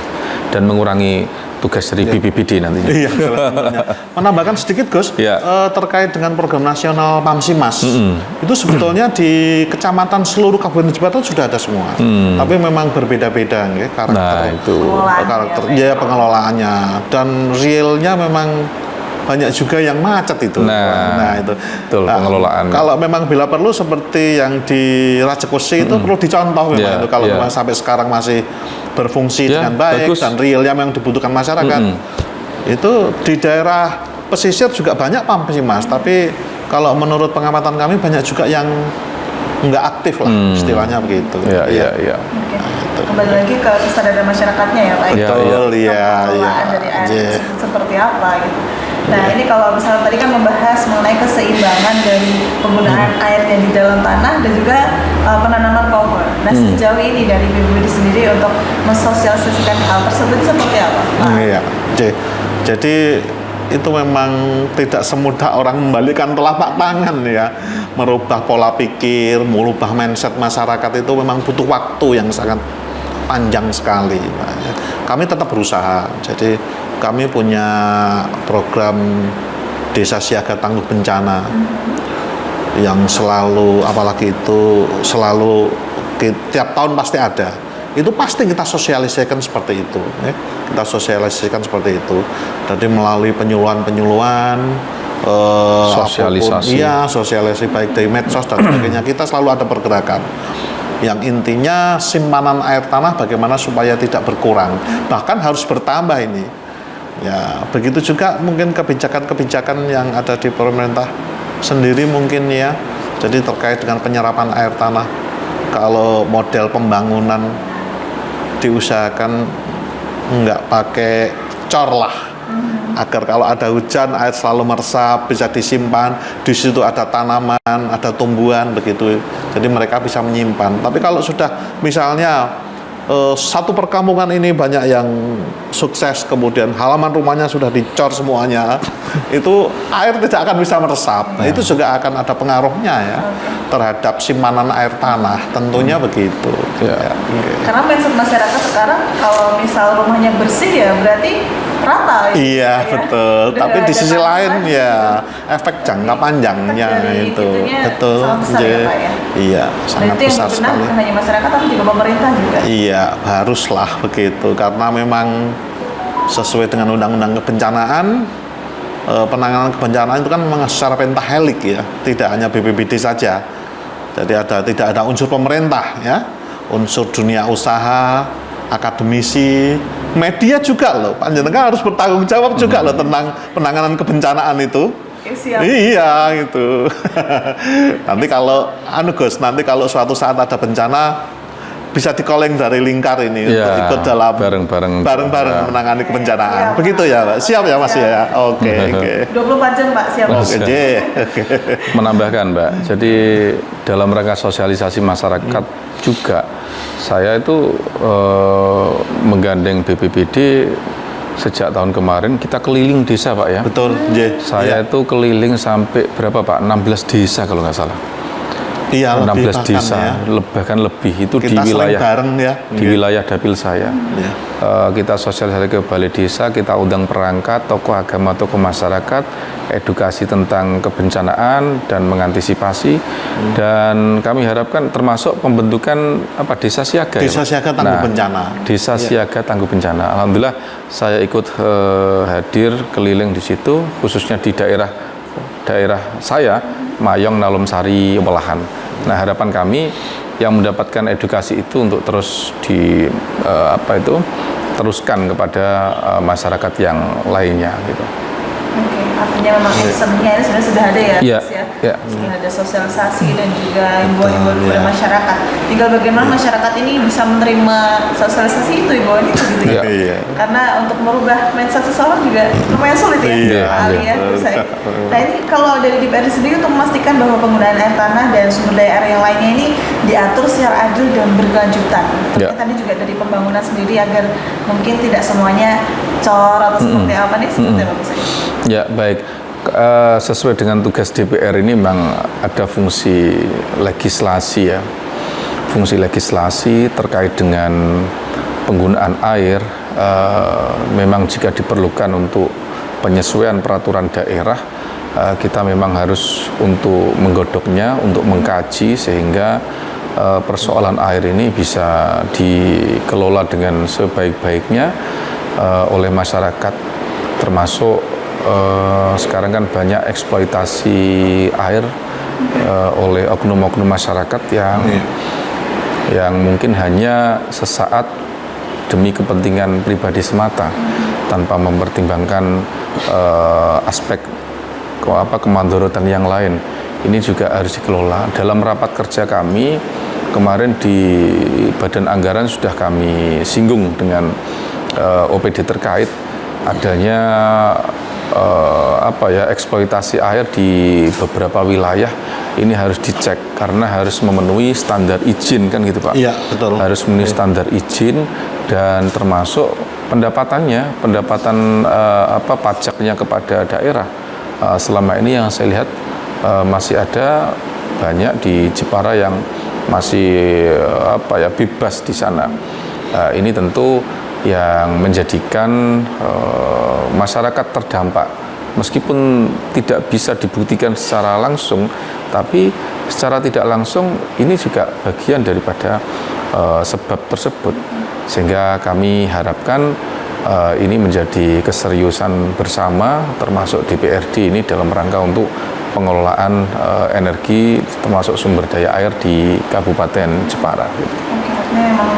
dan mengurangi tugas dari BPBD nantinya. Menambahkan sedikit Gus, terkait dengan program nasional Pamsimas, itu sebetulnya di kecamatan seluruh Kabupaten Jepara sudah ada semua, tapi memang berbeda-beda ya, karakter pengelolaannya, dan realnya memang banyak juga yang macet itu. Pengelolaan. Kalau memang bila perlu seperti yang di Rajakwesi itu perlu dicontoh memang itu, kalau memang sampai sekarang masih berfungsi dengan baik dan realnya memang dibutuhkan masyarakat. Itu di daerah pesisir juga banyak Pamsimas, tapi kalau menurut pengamatan kami banyak juga yang nggak aktif lah, istilahnya begitu. Kembali lagi ke kesadaran masyarakatnya ya Pak. Betul, pengelolaan dari air seperti apa gitu. Nah ini kalau misalnya tadi kan membahas mengenai keseimbangan dari penggunaan air yang di dalam tanah dan juga penanaman pohon. Nah sejauh ini dari BPBD sendiri untuk mensosialisasikan hal tersebut seperti apa Pak? Jadi itu memang tidak semudah orang membalikkan telapak tangan ya, merubah pola pikir, merubah mindset masyarakat itu memang butuh waktu yang sangat panjang sekali. Kami tetap berusaha, jadi kami punya program Desa Siaga Tangguh Bencana yang selalu, apalagi itu selalu tiap tahun pasti ada. Itu pasti kita sosialisasikan seperti itu, ya. Kita sosialisasikan seperti itu. Jadi melalui penyuluhan-penyuluhan, sosialisasi, sosialisasi baik dari medsos dan sebagainya. Kita selalu ada pergerakan. Yang intinya simpanan air tanah bagaimana supaya tidak berkurang, bahkan harus bertambah ini. Ya, begitu juga mungkin kebijakan-kebijakan yang ada di pemerintah sendiri mungkin ya. Jadi terkait dengan penyerapan air tanah, kalau model pembangunan diusahakan nggak pakai cor lah, agar kalau ada hujan air selalu meresap, bisa disimpan, di situ ada tanaman, ada tumbuhan begitu, jadi mereka bisa menyimpan. Tapi kalau sudah misalnya satu perkampungan ini banyak yang sukses, kemudian halaman rumahnya sudah dicor semuanya, itu air tidak akan bisa meresap. Nah, itu juga akan ada pengaruhnya ya terhadap simpanan air tanah, tentunya begitu. Ya. Karena mindset masyarakat sekarang kalau misal rumahnya bersih ya berarti rata. Iya betul. Tapi di sisi lain ya efek jangka panjangnya itu betul. Ya, Pak, ya? Iya sangat besar sekali. Bukan hanya masyarakat tapi juga pemerintah juga. Iya haruslah begitu, karena memang sesuai dengan undang-undang kebencanaan, penanganan kebencanaan itu kan memang secara pentahelik ya, tidak hanya BPBD saja. Jadi tidak ada unsur pemerintah ya, unsur dunia usaha, akademisi, media juga loh. Panjenengan harus bertanggung jawab juga loh tentang penanganan kebencanaan itu. Iya gitu. Nanti kalau nanti kalau suatu saat ada bencana bisa dikoleng dari Lingkar ini untuk ikut dalam bareng-bareng menangani kebencanaan. Begitu ya, Pak. Siap ya Mas ya. Oke. 24 jam Pak, siap. Oke. Menambahkan Mbak, jadi dalam rangka sosialisasi masyarakat juga saya itu menggandeng BPBD sejak tahun kemarin. Kita keliling desa Pak ya. Betul. Saya itu keliling sampai berapa Pak? 16 desa kalau nggak salah. Iya, 16 desa, ya. Bahkan lebih itu kita di wilayah bareng, ya. Di wilayah dapil saya. Ya. Kita sosialisasi ke balai desa, kita undang perangkat, tokoh agama, tokoh masyarakat, edukasi tentang kebencanaan dan mengantisipasi. Dan kami harapkan termasuk pembentukan desa siaga. Desa siaga tangguh bencana. Desa siaga tangguh bencana. Alhamdulillah saya ikut hadir keliling di situ, khususnya di daerah saya, Mayong, Nalum Sari, Welahan. Nah, harapan kami yang mendapatkan edukasi itu untuk terus teruskan kepada masyarakat yang lainnya gitu. Oke, artinya memang actionnya ini sebenarnya sudah ada ya, Iya. Ya. Sudah ada sosialisasi dan juga himbauan kepada masyarakat. Tinggal bagaimana masyarakat ini bisa menerima sosialisasi itu, himbauan itu gitu ya. Iya. Karena untuk merubah mindset seseorang juga lumayan sulit ya. Nah ini kalau dari DPRD sendiri untuk memastikan bahwa penggunaan air tanah dan sumber daya air yang lainnya ini diatur secara adil dan berkelanjutan. Tadi juga dari pembangunan sendiri agar mungkin tidak semuanya cor atau seperti apa nih, seperti apa misalnya? Ya baik, sesuai dengan tugas DPR ini memang ada fungsi legislasi ya, fungsi legislasi terkait dengan penggunaan air. Memang jika diperlukan untuk penyesuaian peraturan daerah, kita memang harus untuk menggodoknya, untuk mengkaji sehingga persoalan air ini bisa dikelola dengan sebaik-baiknya oleh masyarakat, termasuk sekarang kan banyak eksploitasi air oleh oknum-oknum masyarakat yang mungkin hanya sesaat demi kepentingan pribadi semata tanpa mempertimbangkan aspek kemandaratan yang lain. Ini juga harus dikelola. Dalam rapat kerja kami kemarin di Badan Anggaran sudah kami singgung dengan OPD terkait adanya eksploitasi air di beberapa wilayah. Ini harus dicek karena harus memenuhi standar izin kan gitu Pak. Iya betul. Harus memenuhi standar izin dan termasuk pendapatan pajaknya kepada daerah selama ini yang saya lihat masih ada banyak di Jepara yang masih bebas di sana. Ini tentu yang menjadikan masyarakat terdampak, meskipun tidak bisa dibuktikan secara langsung, tapi secara tidak langsung ini juga bagian daripada sebab tersebut. Sehingga kami harapkan ini menjadi keseriusan bersama, termasuk DPRD ini dalam rangka untuk pengelolaan energi termasuk sumber daya air di Kabupaten Jepara. Oke, artinya memang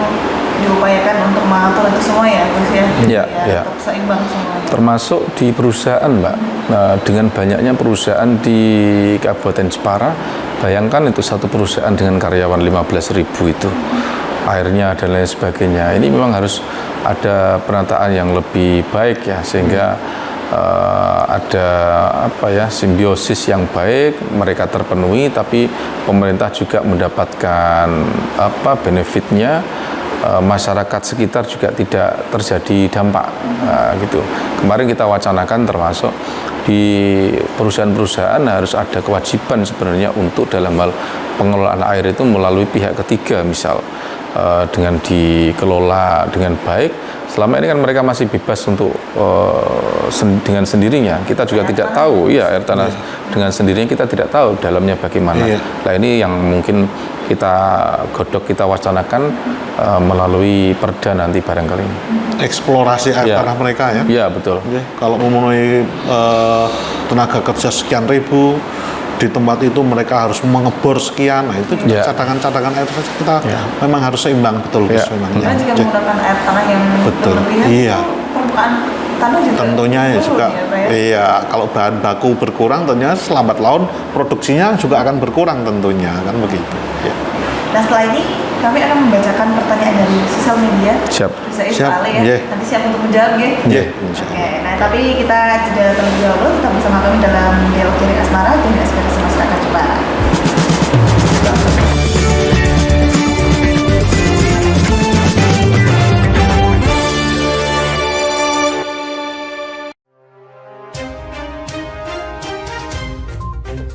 diupayakan untuk mengatur itu semua ya, Gus ya? Ya. Tetap seimbang semua. Termasuk di perusahaan, Mbak. Nah, dengan banyaknya perusahaan di Kabupaten Jepara, bayangkan itu satu perusahaan dengan karyawan 15.000 itu, airnya dan lain sebagainya. Ini memang harus ada penataan yang lebih baik ya, sehingga ada simbiosis yang baik, mereka terpenuhi, tapi pemerintah juga mendapatkan benefitnya. Masyarakat sekitar juga tidak terjadi dampak gitu. Kemarin kita wacanakan termasuk di perusahaan-perusahaan harus ada kewajiban sebenarnya untuk dalam hal pengelolaan air itu melalui pihak ketiga, misal dengan dikelola dengan baik. Selama ini kan mereka masih bebas untuk dengan sendirinya. Kita juga tidak tahu, air tanah dengan sendirinya kita tidak tahu dalamnya bagaimana. Nah ini yang mungkin kita godok, kita wacanakan melalui perda nanti barangkali. Eksplorasi air tanah mereka ya? Iya, betul. Kalau memenuhi tenaga kerja sekian ribu, di tempat itu mereka harus mengebor sekian, nah itu cadangan-cadangan air kita memang harus seimbang betul. Karena jika menggunakan air tanah yang berlebihan, permukaan tanah juga tentunya juga kalau bahan baku berkurang, tentunya selambat laun produksinya juga akan berkurang tentunya, kan begitu. Nah, setelah ini kami akan membacakan pertanyaan dari sosial media. Siap. Nanti siap untuk menjawab ya. Oke, nah tapi kita jeda terlebih dahulu, tetap bersama kami dalam Dialog Jaring Asmara dan Aspirasi Masyarakat Jepara.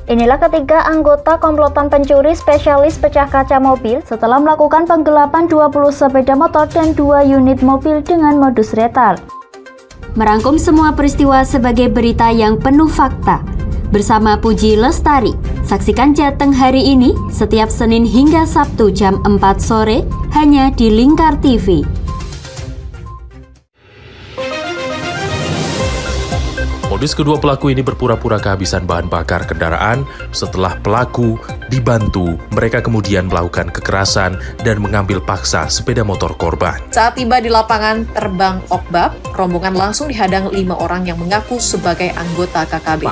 Inilah ketiga anggota komplotan pencuri spesialis pecah kaca mobil setelah melakukan penggelapan 20 sepeda motor dan 2 unit mobil dengan modus retal. Merangkum semua peristiwa sebagai berita yang penuh fakta. Bersama Puji Lestari, saksikan Jateng hari ini setiap Senin hingga Sabtu jam 4 sore hanya di Lingkar TV. Modus kedua pelaku ini berpura-pura kehabisan bahan bakar kendaraan. Setelah pelaku dibantu, mereka kemudian melakukan kekerasan dan mengambil paksa sepeda motor korban. Saat tiba di lapangan terbang Okbab, rombongan langsung dihadang 5 orang yang mengaku sebagai anggota KKB.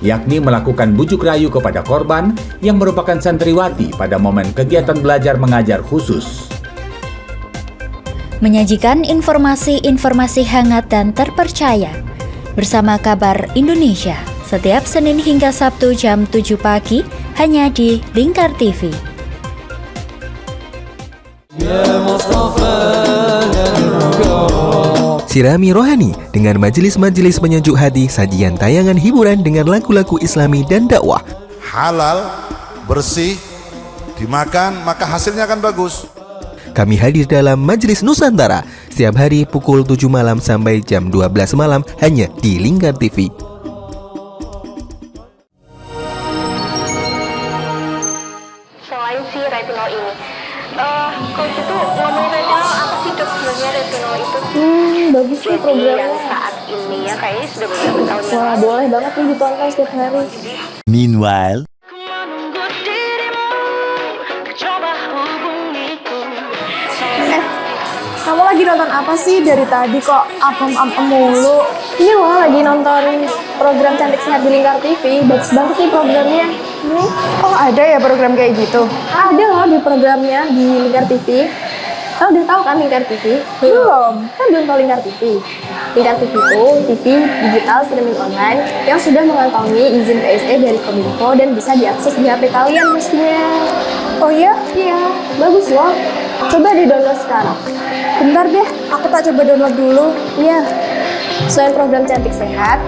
Yakni melakukan bujuk rayu kepada korban yang merupakan santriwati pada momen kegiatan belajar mengajar khusus. Menyajikan informasi-informasi hangat dan terpercaya bersama Kabar Indonesia setiap Senin hingga Sabtu jam 7 pagi hanya di Lingkar TV. Sirami rohani dengan majelis-majelis penyejuk hati, sajian tayangan hiburan dengan lagu-lagu Islami dan dakwah. Halal, bersih, dimakan maka hasilnya akan bagus. Kami hadir dalam Majelis Nusantara setiap hari pukul 7 malam sampai jam 12 malam hanya di Lingkar TV. Selain si retinol ini, kalau gitu ngomongin retinol, apa sih dok sebenarnya retinol itu? Bagus nih programnya. Yang saat ini ya kayaknya sudah beberapa tahun. Wah, boleh banget nih ditonton setiap hari. Meanwhile, Kamu lagi nonton apa sih dari tadi kok apem-apem mulu? Ini loh lagi nonton program Cantik Sehat di Lingkar TV. Bagus banget nih programnya. Oh ada ya program kayak gitu? Ada loh di programnya di Lingkar TV. Kamu udah tahu kan Lingkar TV? Belum. Kan belum tahu Lingkar TV. Lingkar TV itu TV digital streaming online yang sudah mengantongi izin PSE dari Kominfo dan bisa diakses di HP kalian mestinya. Oh iya? Iya, bagus loh. Coba di-download sekarang. Bentar deh, aku tak coba download dulu. Iya. Selain program Cantik Sehat,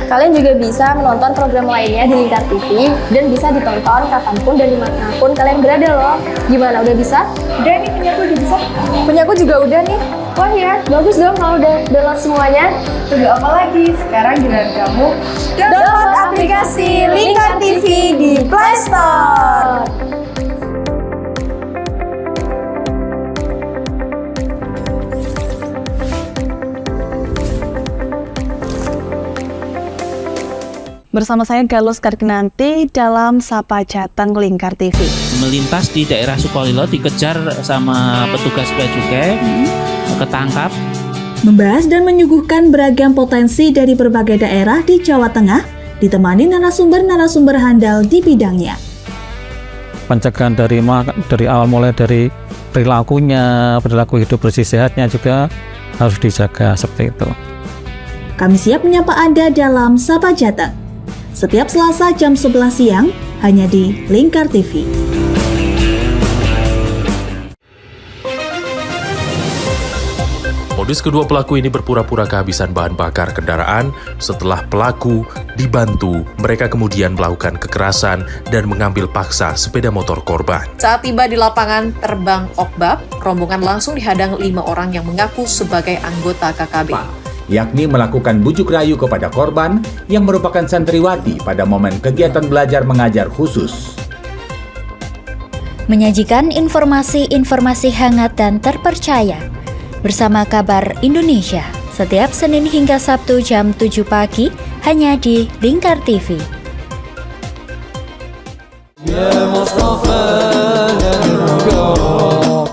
kalian juga bisa menonton program lainnya di Lingkar TV dan bisa ditonton kapanpun dan dimanapun kalian berada loh. Gimana, udah bisa? Udah nih, punya aku udah bisa. Punya aku juga udah nih. Wah ya, bagus dong kalau udah download semuanya. Tunggu apa lagi? Sekarang giliran kamu Download aplikasi Lingkar TV di Play Store. Bersama saya Galus Karkinanti dalam Sapa Jateng Lingkar TV. Melintas di daerah Sukolilo dikejar sama petugas bea cukai, ketangkap. Membahas dan menyuguhkan beragam potensi dari berbagai daerah di Jawa Tengah, ditemani narasumber-narasumber handal di bidangnya. Pencegahan dari awal mulai dari perilaku hidup bersih sehatnya juga harus dijaga seperti itu. Kami siap menyapa Anda dalam Sapa Jateng. Setiap Selasa jam 11 siang, hanya di Lingkar TV. Modus kedua pelaku ini berpura-pura kehabisan bahan bakar kendaraan. Setelah pelaku dibantu, mereka kemudian melakukan kekerasan dan mengambil paksa sepeda motor korban. Saat tiba di lapangan terbang Okbab, rombongan langsung dihadang 5 orang yang mengaku sebagai anggota KKB. Yakni melakukan bujuk rayu kepada korban yang merupakan santriwati pada momen kegiatan belajar mengajar khusus. Menyajikan informasi-informasi hangat dan terpercaya bersama Kabar Indonesia setiap Senin hingga Sabtu jam 7 pagi hanya di Lingkar TV.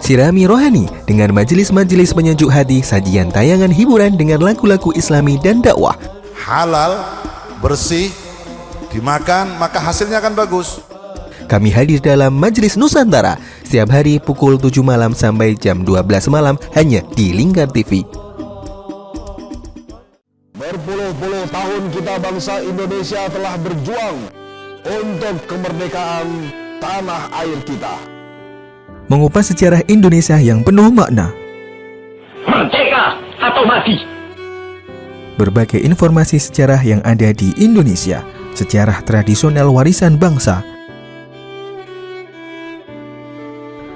Sirami rohani dengan majelis-majelis penyejuk hati, sajian tayangan hiburan dengan lagu-lagu Islami dan dakwah. Halal, bersih, dimakan maka hasilnya akan bagus. Kami hadir dalam Majelis Nusantara setiap hari pukul 7 malam sampai jam 12 malam hanya di Lingkar TV. Berpuluh-puluh tahun kita bangsa Indonesia telah berjuang untuk kemerdekaan tanah air kita. Mengupas sejarah Indonesia yang penuh makna. Merdeka atau mati. Berbagai informasi sejarah yang ada di Indonesia, sejarah tradisional warisan bangsa.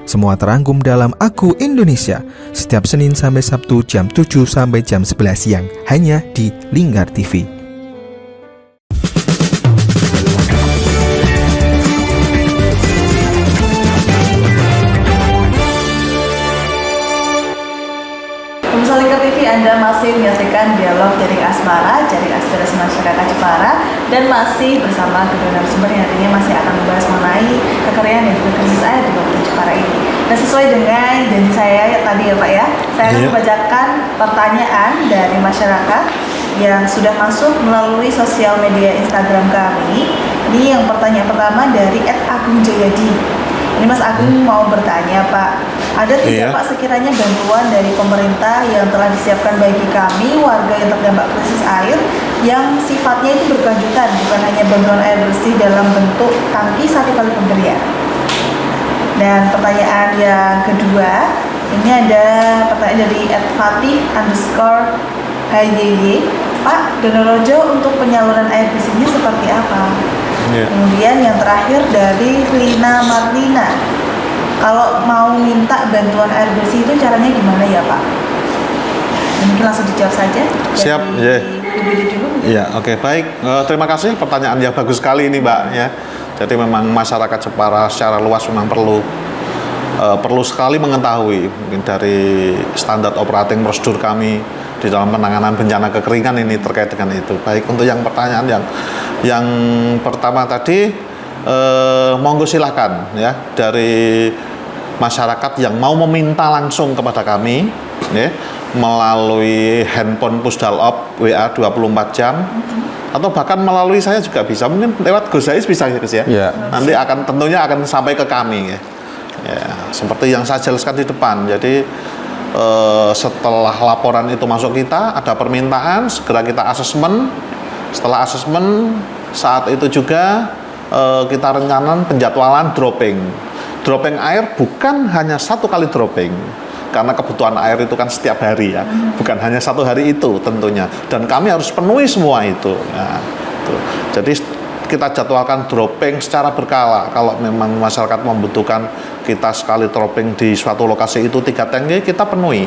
Semua terangkum dalam Aku Indonesia, setiap Senin sampai Sabtu jam 7 sampai jam 11 siang, hanya di Lingkar TV. Pemirsa Lingkar TV, Anda masih menyaksikan dialog Jaring Asmara, Jaring Aspirasi Masyarakat Jepara, dan masih bersama kedua narasumber yang nantinya masih akan membahas mengenai kekeringan dan juga krisis air di Kabupaten Jepara ini. Dan sesuai dengan janji saya tadi ya Pak ya, saya akan membacakan pertanyaan dari masyarakat yang sudah masuk melalui sosial media Instagram kami. Ini yang pertanyaan pertama dari @agungjayadi. Ini Mas Agung mau bertanya Pak, ada tidak Pak sekiranya bantuan dari pemerintah yang telah disiapkan bagi kami warga yang terdampak krisis air yang sifatnya itu berkelanjutan, bukan hanya bantuan air bersih dalam bentuk tangki satu kali pemberian. Dan pertanyaan yang kedua, ini ada pertanyaan dari @fatih_hyy. Pak, Donorejo untuk penyaluran air bersihnya seperti apa? Kemudian yang terakhir dari Lina Marlina, kalau mau minta bantuan air bersih itu caranya gimana ya Pak? Mungkin langsung dijawab saja. Siap, ya. Oke, baik. Terima kasih, pertanyaan yang bagus sekali ini Mbak ya. Jadi memang masyarakat Jepara secara luas memang perlu sekali mengetahui mungkin dari standar operating prosedur kami di dalam penanganan bencana kekeringan ini terkait dengan itu. Baik, untuk yang pertanyaan yang pertama tadi, monggo silakan ya dari masyarakat yang mau meminta langsung kepada kami ya, melalui handphone Pusdalop WA 24 jam atau bahkan melalui saya juga bisa, mungkin lewat Gozais bisa ya Gus ya. Nanti tentunya akan sampai ke kami ya. Seperti yang saya jelaskan di depan. Jadi setelah laporan itu masuk kita, ada permintaan, segera kita asesmen. Setelah asesmen, saat itu juga kita rencanakan penjadwalan dropping air bukan hanya satu kali dropping, karena kebutuhan air itu kan setiap hari ya, bukan hanya satu hari itu tentunya, dan kami harus penuhi semua itu. Nah, itu. Jadi kita jadwalkan dropping secara berkala. Kalau memang masyarakat membutuhkan kita sekali dropping di suatu lokasi itu 3 tanki, kita penuhi.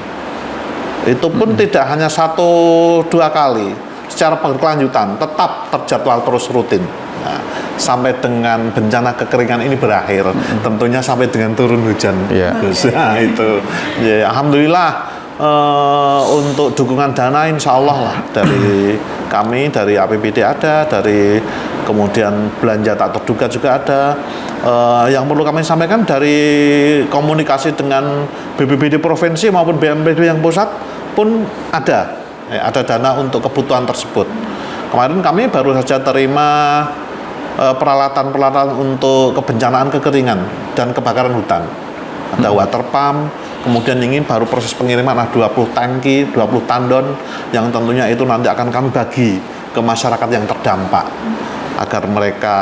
Itu pun tidak hanya 1-2 kali, secara berkelanjutan, tetap terjadwal terus rutin. Nah, sampai dengan bencana kekeringan ini berakhir, tentunya sampai dengan turun hujan. Nah, itu, ya, alhamdulillah untuk dukungan dana insya Allah lah dari kami, dari APBD ada, dari kemudian belanja tak terduga juga ada. Yang perlu kami sampaikan dari komunikasi dengan BPBD provinsi maupun BPBD yang pusat pun ada dana untuk kebutuhan tersebut. Kemarin kami baru saja terima peralatan-peralatan untuk kebencanaan kekeringan dan kebakaran hutan. Ada water pump, kemudian ingin baru proses pengiriman ada 20 tangki, 20 tandon yang tentunya itu nanti akan kami bagi ke masyarakat yang terdampak agar mereka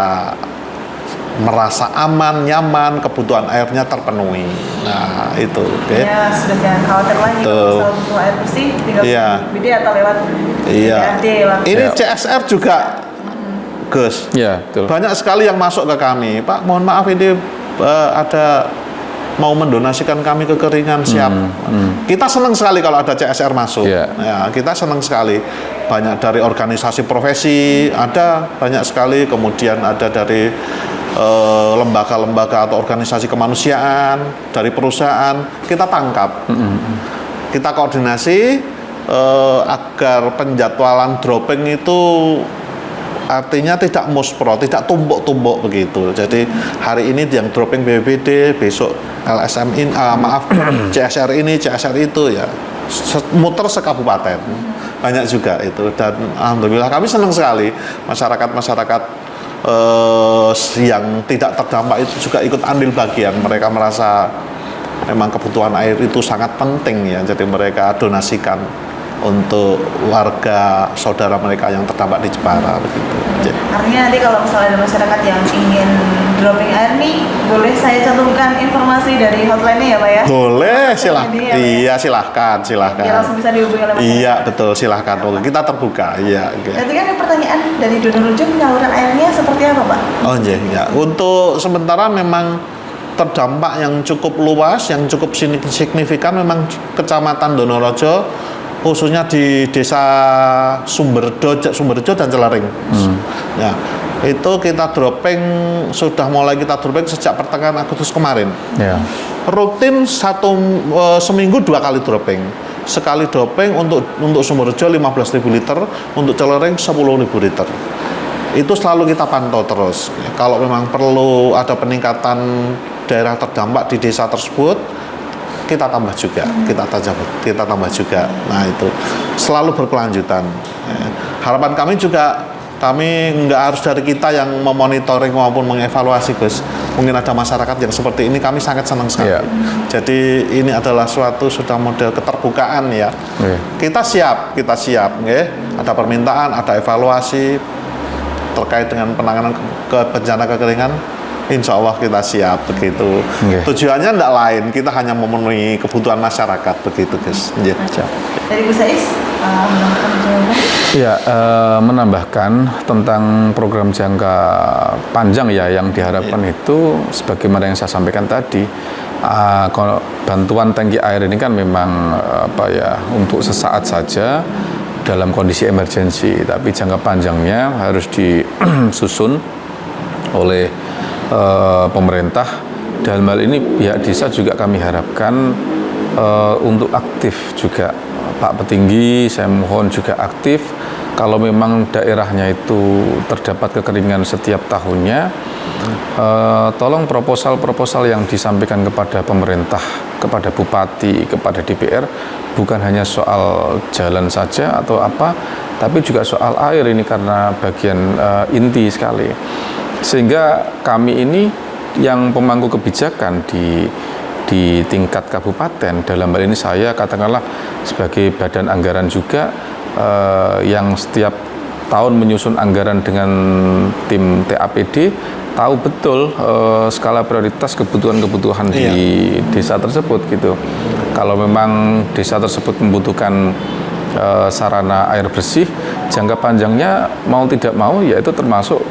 merasa aman, nyaman, kebutuhan airnya terpenuhi. Nah, itu. Okay. Ya, sudah jangan khawatir lagi kalau masalah butuh air bersih, tinggal BPBD atau lewat BPRD. Ini CSR juga, Gus. Banyak sekali yang masuk ke kami. Pak, mohon maaf ini ada mau mendonasikan kami kekeringan, siap. Kita senang sekali kalau ada CSR masuk. Ya, kita senang sekali. Banyak dari organisasi profesi, ada banyak sekali. Kemudian ada dari lembaga-lembaga atau organisasi kemanusiaan, dari perusahaan, kita tangkap. Kita koordinasi agar penjadwalan dropping itu artinya tidak muspro, tidak tumpuk-tumpuk begitu. Jadi hari ini yang dropping BPBD, besok LSM ini, CSR ini, CSR itu, ya muter sekabupaten. Banyak juga itu, dan alhamdulillah kami senang sekali masyarakat yang tidak terdampak itu juga ikut ambil bagian. Mereka merasa memang kebutuhan air itu sangat penting ya, jadi mereka donasikan untuk warga saudara mereka yang terdampak di Jepara begitu. Artinya nanti kalau misalnya ada masyarakat yang ingin dropping air nih, boleh saya cantumkan informasi dari hotline-nya ya Pak ya? Boleh, silahkan. Iya, silahkan. Ya, langsung bisa dihubungi oleh masyarakat. Iya, betul, silahkan. Kita terbuka. Iya. Berarti kan ada pertanyaan dari Donor Rejo, penyaluran airnya seperti apa Pak? Oh iya, ya. Untuk sementara memang terdampak yang cukup luas, yang cukup signifikan memang Kecamatan Donorejo, khususnya di Desa Sumberjo dan Celering. Ya, itu kita dropping, sudah mulai kita dropping sejak pertengahan Agustus kemarin. Rutin seminggu 2 kali dropping. Sekali dropping untuk Sumberjo 15.000 liter, untuk Celering 10.000 liter. Itu selalu kita pantau terus. Kalau memang perlu ada peningkatan daerah terdampak di desa tersebut, kita tambah juga, kita tambah juga. Nah, itu selalu berkelanjutan. Harapan kami juga, kami nggak harus dari kita yang memonitoring maupun mengevaluasi, Gus. Mungkin ada masyarakat yang seperti ini, kami sangat senang sekali. Jadi ini adalah suatu sudah model keterbukaan ya. Kita siap, ada permintaan, ada evaluasi terkait dengan penanganan bencana kekeringan. Insya Allah kita siap begitu. Tujuannya tidak lain, kita hanya memenuhi kebutuhan masyarakat begitu, Gus. Dari Bu Sais, menambahkan jawaban? Ya, menambahkan tentang program jangka panjang ya yang diharapkan itu, sebagaimana yang saya sampaikan tadi, kalau bantuan tangki air ini kan memang untuk sesaat saja dalam kondisi emergensi, tapi jangka panjangnya harus disusun oleh pemerintah. Dalam hal ini pihak desa juga kami harapkan untuk aktif juga. Pak Petinggi, saya mohon juga aktif. Kalau memang daerahnya itu terdapat kekeringan setiap tahunnya, tolong proposal-proposal yang disampaikan kepada pemerintah, kepada bupati, kepada DPR, bukan hanya soal jalan saja atau apa, tapi juga soal air ini, karena bagian inti sekali. Sehingga kami ini yang pemangku kebijakan di tingkat kabupaten, dalam hal ini saya katakanlah sebagai badan anggaran juga, yang setiap tahun menyusun anggaran dengan tim TAPD, tahu betul skala prioritas kebutuhan-kebutuhan di desa tersebut gitu. Kalau memang desa tersebut membutuhkan sarana air bersih, jangka panjangnya mau tidak mau ya itu termasuk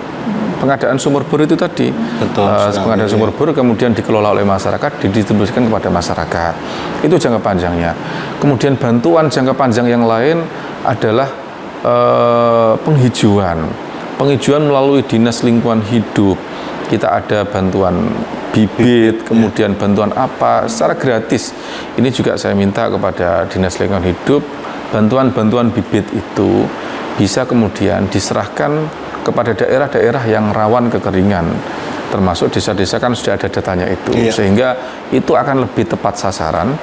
pengadaan sumur bor itu tadi. Betul, pengadaan sumur bor kemudian dikelola oleh masyarakat, didistribusikan kepada masyarakat. Itu jangka panjangnya. Kemudian bantuan jangka panjang yang lain adalah penghijauan. Penghijauan melalui Dinas Lingkungan Hidup. Kita ada bantuan bibit, kemudian bantuan apa secara gratis. Ini juga saya minta kepada Dinas Lingkungan Hidup, bantuan-bantuan bibit itu bisa kemudian diserahkan kepada daerah-daerah yang rawan kekeringan, termasuk desa-desa kan sudah ada datanya itu, sehingga itu akan lebih tepat sasaran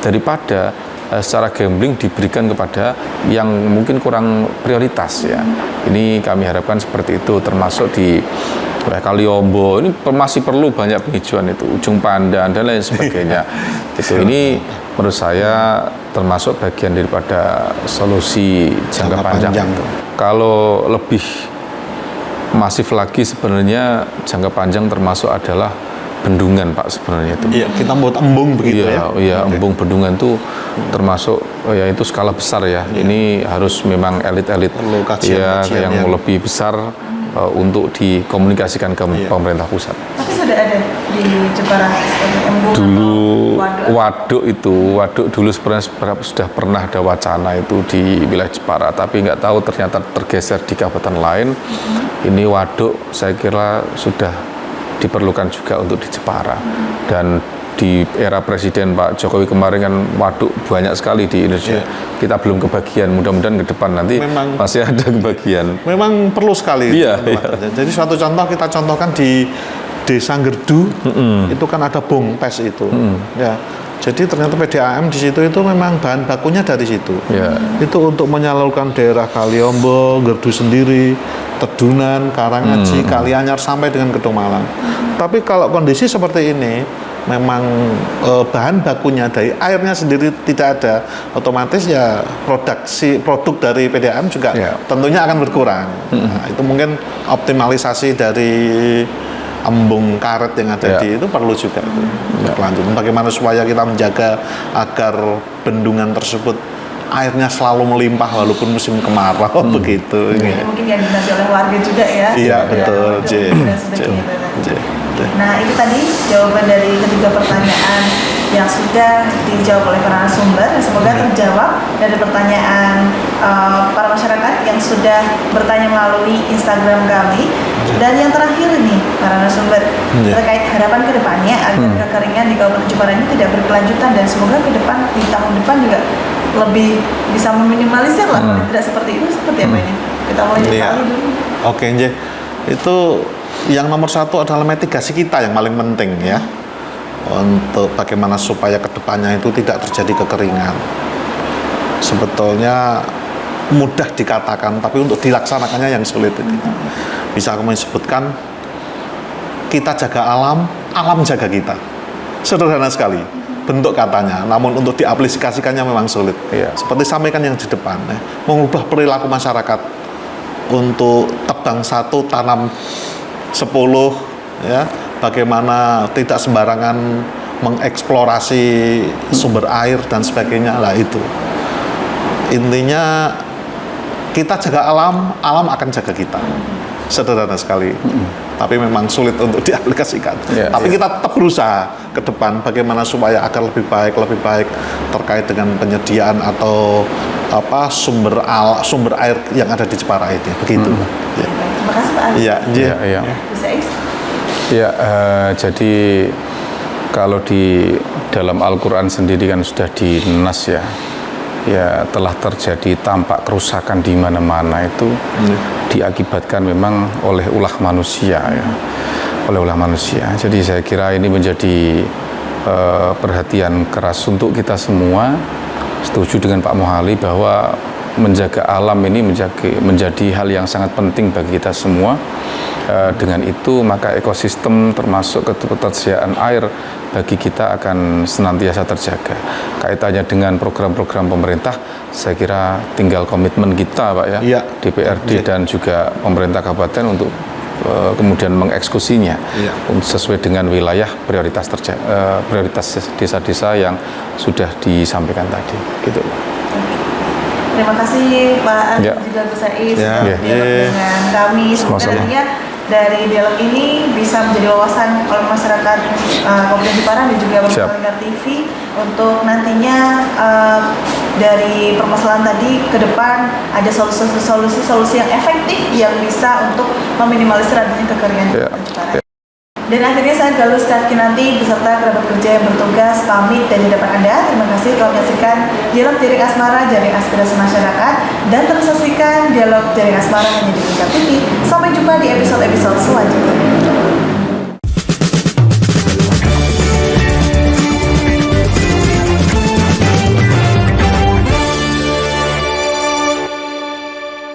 daripada secara gambling diberikan kepada yang mungkin kurang prioritas ya. Ini kami harapkan seperti itu, termasuk di Kaliombo ini masih perlu banyak penghijauan itu, Ujung Pandan dan lain sebagainya. Itu ini menurut saya termasuk bagian daripada solusi jangka panjang itu. Kalau lebih masif lagi sebenarnya jangka panjang termasuk adalah bendungan Pak sebenarnya itu. Iya, kita buat embung begitu ya. Iya, embung bendungan itu termasuk ya itu skala besar ya. Ini harus memang elit-elit ya yang lebih besar untuk dikomunikasikan ke pemerintah pusat. Tapi sudah ada di Jepara embung dulu waduk dulu sebenarnya sudah pernah ada wacana itu di wilayah Jepara, tapi nggak tahu ternyata tergeser di kabupaten lain. Ini waduk saya kira sudah diperlukan juga untuk di Jepara. Dan di era Presiden Pak Jokowi kemarin kan waduk banyak sekali di Indonesia. Kita belum kebagian, mudah-mudahan ke depan nanti masih ada kebagian. Memang perlu sekali. Jadi suatu contoh kita contohkan di Desa Gerdu, itu kan ada bong pes itu. Ya. Jadi ternyata PDAM di situ itu memang bahan bakunya dari situ. Itu untuk menyalurkan daerah Kaliombo, Gerdu sendiri, Tedunan, Karangaji, Kalianyar sampai dengan Kedung Malang. Tapi kalau kondisi seperti ini, memang bahan bakunya dari airnya sendiri tidak ada, otomatis ya produk dari PDAM juga tentunya akan berkurang. Nah, itu mungkin optimalisasi dari embung karet yang ada di itu perlu juga berlanjut. Bagaimana supaya kita menjaga agar bendungan tersebut airnya selalu melimpah walaupun musim kemarau begitu. Mungkin yang diminati oleh warga juga ya. Iya betul. Nah itu tadi jawaban dari ketiga pertanyaan yang sudah dijawab oleh para narasumber. Semoga terjawab dari pertanyaan para masyarakat yang sudah bertanya melalui Instagram kami. Dan yang terakhir nih para narasumber terkait harapan kedepannya agar kekeringan di Kabupaten Jepara ini tidak berkelanjutan dan semoga ke depan di tahun depan juga lebih bisa meminimalisir lah. Kalau tidak seperti itu, seperti apa ini? Kita mulai dari dulu. Oke, itu yang nomor satu adalah mitigasi kita yang paling penting ya, untuk bagaimana supaya kedepannya itu tidak terjadi kekeringan. Sebetulnya mudah dikatakan, tapi untuk dilaksanakannya yang sulit itu. Bisa kami sebutkan, kita jaga alam, alam jaga kita. Sederhana sekali bentuk katanya, namun untuk diaplikasikannya memang sulit. Seperti sampaikan yang di depan, mengubah perilaku masyarakat untuk tebang 1 tanam 10 ya, bagaimana tidak sembarangan mengeksplorasi sumber air dan sebagainya lah itu. Intinya kita jaga alam, alam akan jaga kita. Sederhana sekali, tapi memang sulit untuk diaplikasikan. Tapi kita tetap berusaha ke depan bagaimana supaya agar lebih baik terkait dengan penyediaan atau sumber air yang ada di Jepara ini. Begitu. Terima kasih Pak Ali. Jadi kalau di dalam Al-Quran sendiri kan sudah dinas ya telah terjadi tampak kerusakan di mana-mana itu diakibatkan memang oleh ulah manusia Jadi saya kira ini menjadi perhatian keras untuk kita semua. Setuju dengan Pak Mohali bahwa menjaga alam ini menjadi hal yang sangat penting bagi kita semua. Dengan itu maka ekosistem termasuk ketersediaan air bagi kita akan senantiasa terjaga. Kaitannya dengan program-program pemerintah, saya kira tinggal komitmen kita Pak DPRD dan juga pemerintah kabupaten untuk kemudian mengeksekusinya sesuai dengan wilayah prioritas desa-desa yang sudah disampaikan tadi, gitu. Terima kasih Pak Andi juga Gus Saiz sudah dialog dengan kami. Semoga nantinya dari dialog ini bisa menjadi wawasan oleh masyarakat Kabupaten Jepara dan juga Lingkar TV untuk nantinya dari permasalahan tadi ke depan ada solusi yang efektif yang bisa untuk meminimalisir adanya kekeringan di Kabupaten Jepara. Dan akhirnya saya Galus Kinanti beserta kerabat kerja yang bertugas pamit dari hadapan Anda. Terima kasih telah menyaksikan Dialog Jaring Asmara, Jaring Aspirasi Masyarakat, dan terus saksikan Dialog Jaring Asmara hanya di Lingkar TV. Sampai jumpa di episode-episode selanjutnya.